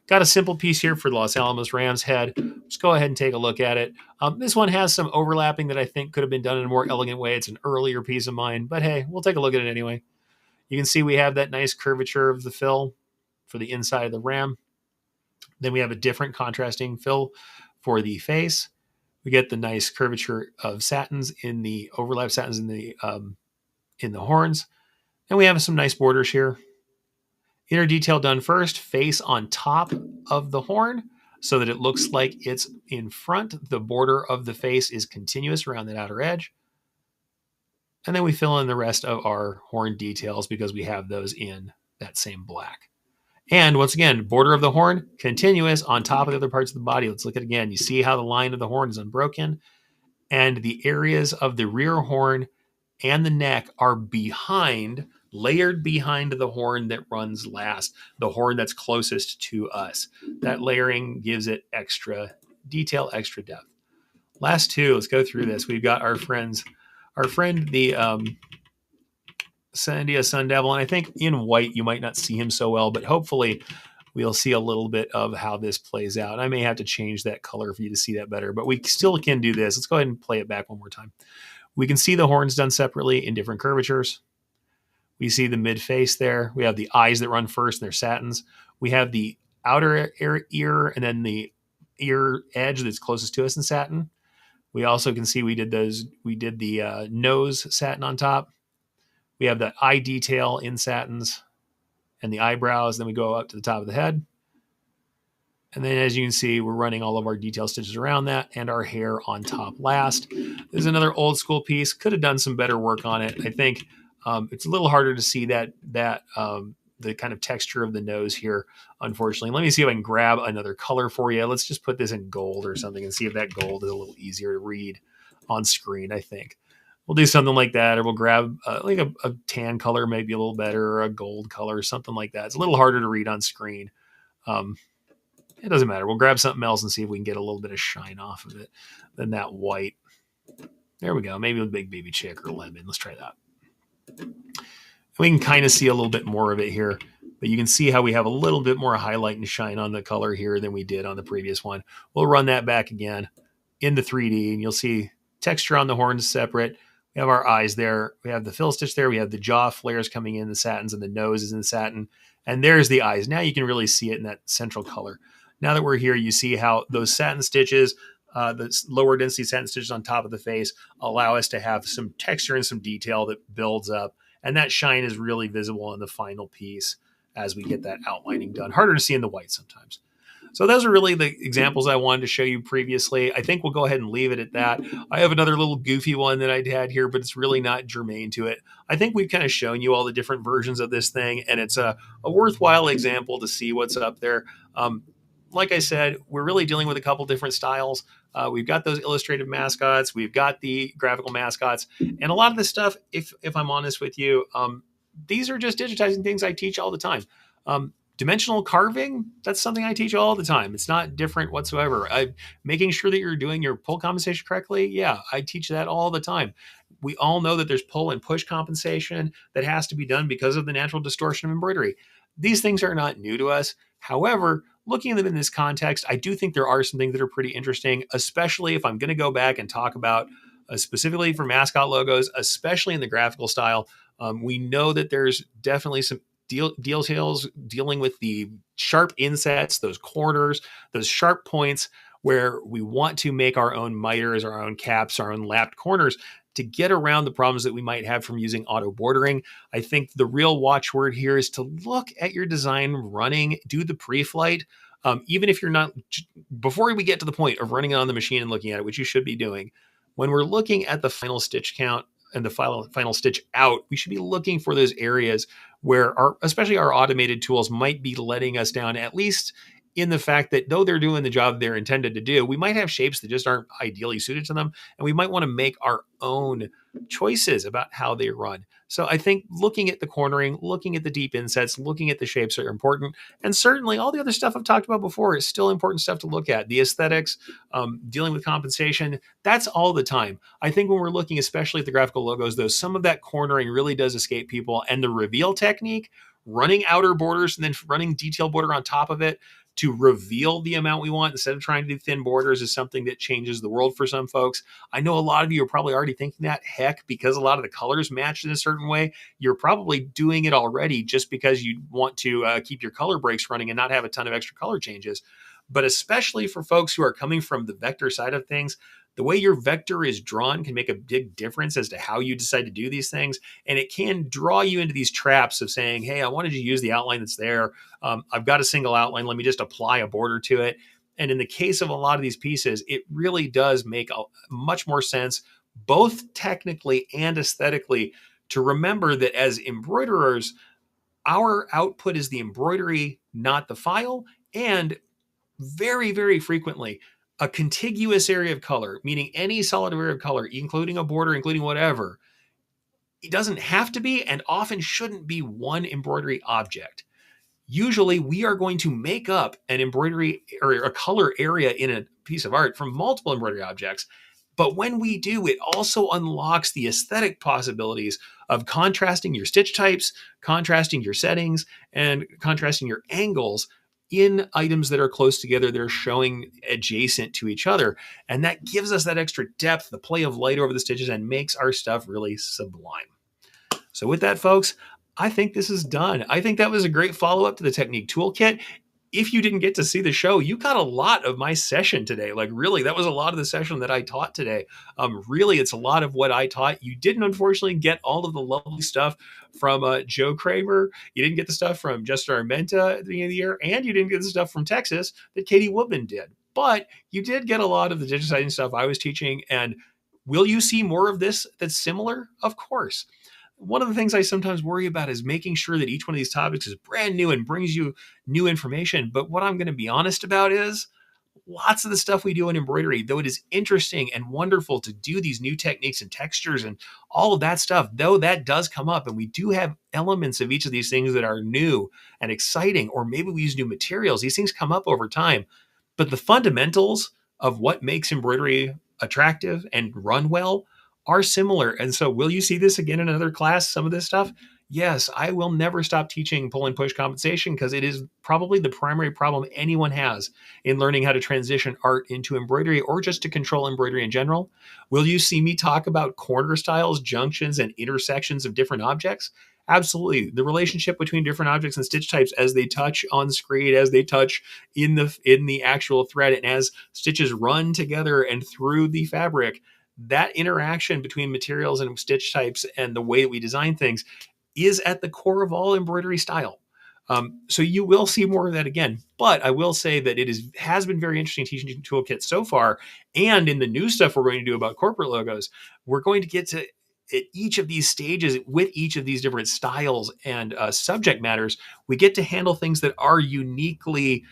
Got a simple piece here for the Los Alamos Rams head. Let's go ahead and take a look at it. This one has some overlapping that I think could have been done in a more elegant way. It's an earlier piece of mine, but hey, we'll take a look at it anyway. You can see we have that nice curvature of the fill for the inside of the ram. Then we have a different contrasting fill for the face. We get the nice curvature of satins in the overlap satins in the horns. And we have some nice borders here. Inner detail done first, face on top of the horn so that it looks like it's in front. The border of the face is continuous around that outer edge. And then we fill in the rest of our horn details because we have those in that same black. And once again, border of the horn, continuous on top of the other parts of the body. Let's look at it again. You see how the line of the horn is unbroken, and the areas of the rear horn and the neck are behind, layered behind the horn that runs last, the horn that's closest to us. That layering gives it extra detail, extra depth. Last two, let's go through this. We've got our friend, the Sandia Sun Devil, and I think in white you might not see him so well, but hopefully we'll see a little bit of how this plays out. I may have to change that color for you to see that better, but we still can do this. Let's go ahead and play it back one more time. We can see the horns done separately in different curvatures. We see the mid face there. We have the eyes that run first and they're satins. We have the outer ear and then the ear edge that's closest to us in satin. We also can see we did the nose satin on top. We have the eye detail in satins and the eyebrows. Then we go up to the top of the head. And then as you can see, we're running all of our detail stitches around that and our hair on top last. This is another old school piece. Could have done some better work on it. I think it's a little harder to see that the kind of texture of the nose here, unfortunately. Let me see if I can grab another color for you. Let's just put this in gold or something and see if that gold is a little easier to read on screen, I think. We'll do something like that, or we'll grab like a tan color, maybe a little better, or a gold color, something like that. It's a little harder to read on screen. It doesn't matter. We'll grab something else and see if we can get a little bit of shine off of it than that white. There we go. Maybe a big baby chick or lemon. Let's try that. We can kind of see a little bit more of it here, but you can see how we have a little bit more highlight and shine on the color here than we did on the previous one. We'll run that back again into 3D, and you'll see texture on the horns separate. We have our eyes there. We have the fill stitch there. We have the jaw flares coming in the satins, and the nose is in the satin. And there's the eyes. Now you can really see it in that central color. Now that we're here, you see how those satin stitches, the lower density satin stitches on top of the face, allow us to have some texture and some detail that builds up. And that shine is really visible in the final piece as we get that outlining done. Harder to see in the white sometimes. So those are really the examples I wanted to show you previously. I think we'll go ahead and leave it at that. I have another little goofy one that I had here, but it's really not germane to it. I think we've kind of shown you all the different versions of this thing, and it's a worthwhile example to see what's up there. Like I said, we're really dealing with a couple different styles. We've got those illustrative mascots. We've got the graphical mascots. And a lot of this stuff, if I'm honest with you, these are just digitizing things I teach all the time. Dimensional carving, that's something I teach all the time. It's not different whatsoever. Making sure that you're doing your pull compensation correctly, yeah, I teach that all the time. We all know that there's pull and push compensation that has to be done because of the natural distortion of embroidery. These things are not new to us. However, looking at them in this context, I do think there are some things that are pretty interesting, especially if I'm going to go back and talk about specifically for mascot logos, especially in the graphical style. We know that there's definitely some details dealing with the sharp insets, those corners, those sharp points where we want to make our own miters, our own caps, our own lapped corners to get around the problems that we might have from using auto bordering. I think the real watchword here is to look at your design running, do the pre-flight. Even if you're not, before we get to the point of running it on the machine and looking at it, which you should be doing, when we're looking at the final stitch count and the final stitch out, we should be looking for those areas where especially our automated tools might be letting us down, at least in the fact that though they're doing the job they're intended to do, we might have shapes that just aren't ideally suited to them. And we might want to make our own choices about how they run. So I think looking at the cornering, looking at the deep insets, looking at the shapes are important. And certainly all the other stuff I've talked about before is still important stuff to look at. The aesthetics, dealing with compensation, that's all the time. I think when we're looking especially at the graphical logos, though, some of that cornering really does escape people. And the reveal technique, running outer borders and then running detail border on top of it to reveal the amount we want instead of trying to do thin borders, is something that changes the world for some folks. I know a lot of you are probably already thinking that. Heck, because a lot of the colors match in a certain way, you're probably doing it already just because you want to keep your color breaks running and not have a ton of extra color changes. But especially for folks who are coming from the vector side of things, the way your vector is drawn can make a big difference as to how you decide to do these things. And it can draw you into these traps of saying, hey, I wanted to use the outline that's there. I've got a single outline. Let me just apply a border to it. And in the case of a lot of these pieces, it really does make much more sense, both technically and aesthetically, to remember that as embroiderers, our output is the embroidery, not the file. And very, very frequently, a contiguous area of color, meaning any solid area of color, including a border, including whatever, it doesn't have to be and often shouldn't be one embroidery object. Usually we are going to make up an embroidery or a color area in a piece of art from multiple embroidery objects. But when we do, it also unlocks the aesthetic possibilities of contrasting your stitch types, contrasting your settings, and contrasting your angles in items that are close together. They're showing adjacent to each other. And that gives us that extra depth, the play of light over the stitches, and makes our stuff really sublime. So with that, folks, I think this is done. I think that was a great follow-up to the Technique Toolkit. If you didn't get to see the show, you got a lot of my session today. Like really, that was a lot of the session that I taught today. Really, it's a lot of what I taught. You didn't, unfortunately, get all of the lovely stuff from Joe Kramer. You didn't get the stuff from Justin Armenta at the beginning of the year, and you didn't get the stuff from Texas that Katie Woodman did. But you did get a lot of the digitizing stuff I was teaching. And will you see more of this that's similar? Of course. One of the things I sometimes worry about is making sure that each one of these topics is brand new and brings you new information. But what I'm going to be honest about is lots of the stuff we do in embroidery, though it is interesting and wonderful to do these new techniques and textures and all of that stuff, though that does come up, and we do have elements of each of these things that are new and exciting, or maybe we use new materials. These things come up over time. But the fundamentals of what makes embroidery attractive and run well are similar. And so will you see this again in another class, some of this stuff? Yes, I will never stop teaching pull and push compensation because it is probably the primary problem anyone has in learning how to transition art into embroidery or just to control embroidery in general. Will you see me talk about corner styles, junctions, and intersections of different objects? Absolutely. The relationship between different objects and stitch types as they touch on screen, as they touch in the actual thread, and as stitches run together and through the fabric, that interaction between materials and stitch types and the way that we design things is at the core of all embroidery style. So you will see more of that again. But I will say that has been very interesting teaching toolkit so far. And in the new stuff we're going to do about corporate logos, we're going to get to at each of these stages with each of these different styles and subject matters, we get to handle things that are uniquely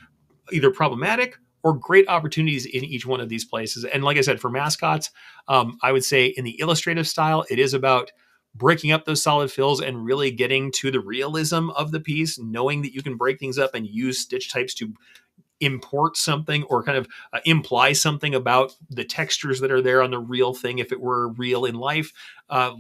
either problematic or great opportunities in each one of these places. And like I said, for mascots, I would say in the illustrative style, it is about breaking up those solid fills and really getting to the realism of the piece, knowing that you can break things up and use stitch types to import something or kind of imply something about the textures that are there on the real thing if it were real in life,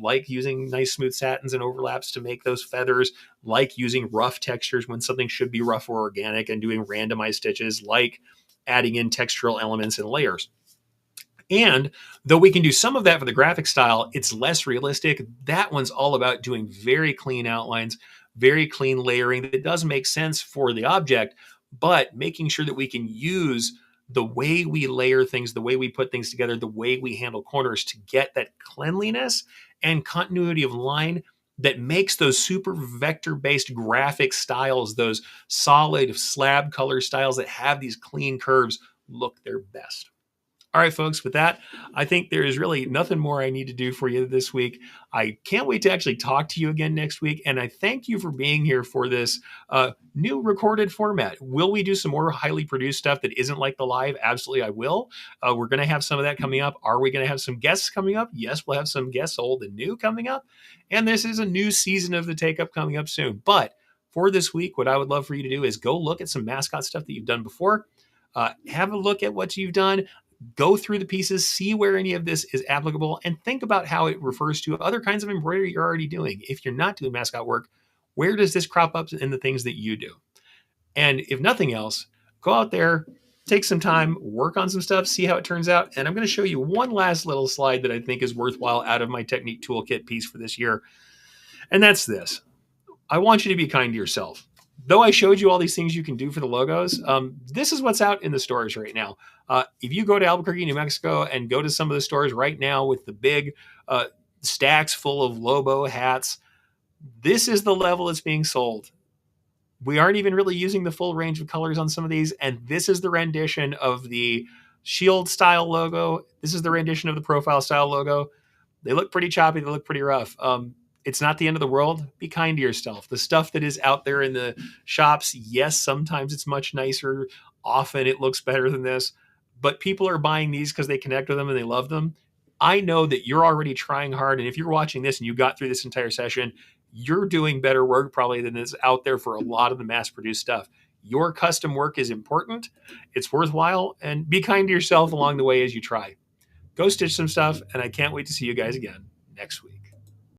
like using nice smooth satins and overlaps to make those feathers, like using rough textures when something should be rough or organic and doing randomized stitches, like adding in textural elements and layers. And though we can do some of that for the graphic style, it's less realistic. That one's all about doing very clean outlines, very clean layering that does make sense for the object, but making sure that we can use the way we layer things, the way we put things together, the way we handle corners to get that cleanliness and continuity of line that makes those super vector-based graphic styles, those solid slab color styles that have these clean curves, look their best. All right, folks, with that, I think there is really nothing more I need to do for you this week. I can't wait to actually talk to you again next week. And I thank you for being here for this new recorded format. Will we do some more highly produced stuff that isn't like the live? Absolutely, I will. We're going to have some of that coming up. Are we going to have some guests coming up? Yes, we'll have some guests, old and new, coming up. And this is a new season of the Takeup coming up soon. But for this week, what I would love for you to do is go look at some mascot stuff that you've done before. Have a look at what you've done. Go through the pieces, see where any of this is applicable, and think about how it refers to other kinds of embroidery you're already doing. If you're not doing mascot work, where does this crop up in the things that you do? And if nothing else, go out there, take some time, work on some stuff, see how it turns out. And I'm going to show you one last little slide that I think is worthwhile out of my Technique Toolkit piece for this year. And that's this. I want you to be kind to yourself. Though I showed you all these things you can do for the logos, this is what's out in the stores right now. If you go to Albuquerque, New Mexico, and go to some of the stores right now with the big stacks full of Lobo hats, this is the level it's being sold. We aren't even really using the full range of colors on some of these, and this is the rendition of the shield style logo. This is the rendition of the profile style logo. They look pretty choppy. They look pretty rough. It's not the end of the world. Be kind to yourself. The stuff that is out there in the shops, yes, sometimes it's much nicer. Often it looks better than this. But people are buying these because they connect with them and they love them. I know that you're already trying hard. And if you're watching this and you got through this entire session, you're doing better work probably than is out there for a lot of the mass-produced stuff. Your custom work is important. It's worthwhile. And be kind to yourself along the way as you try. Go stitch some stuff. And I can't wait to see you guys again next week.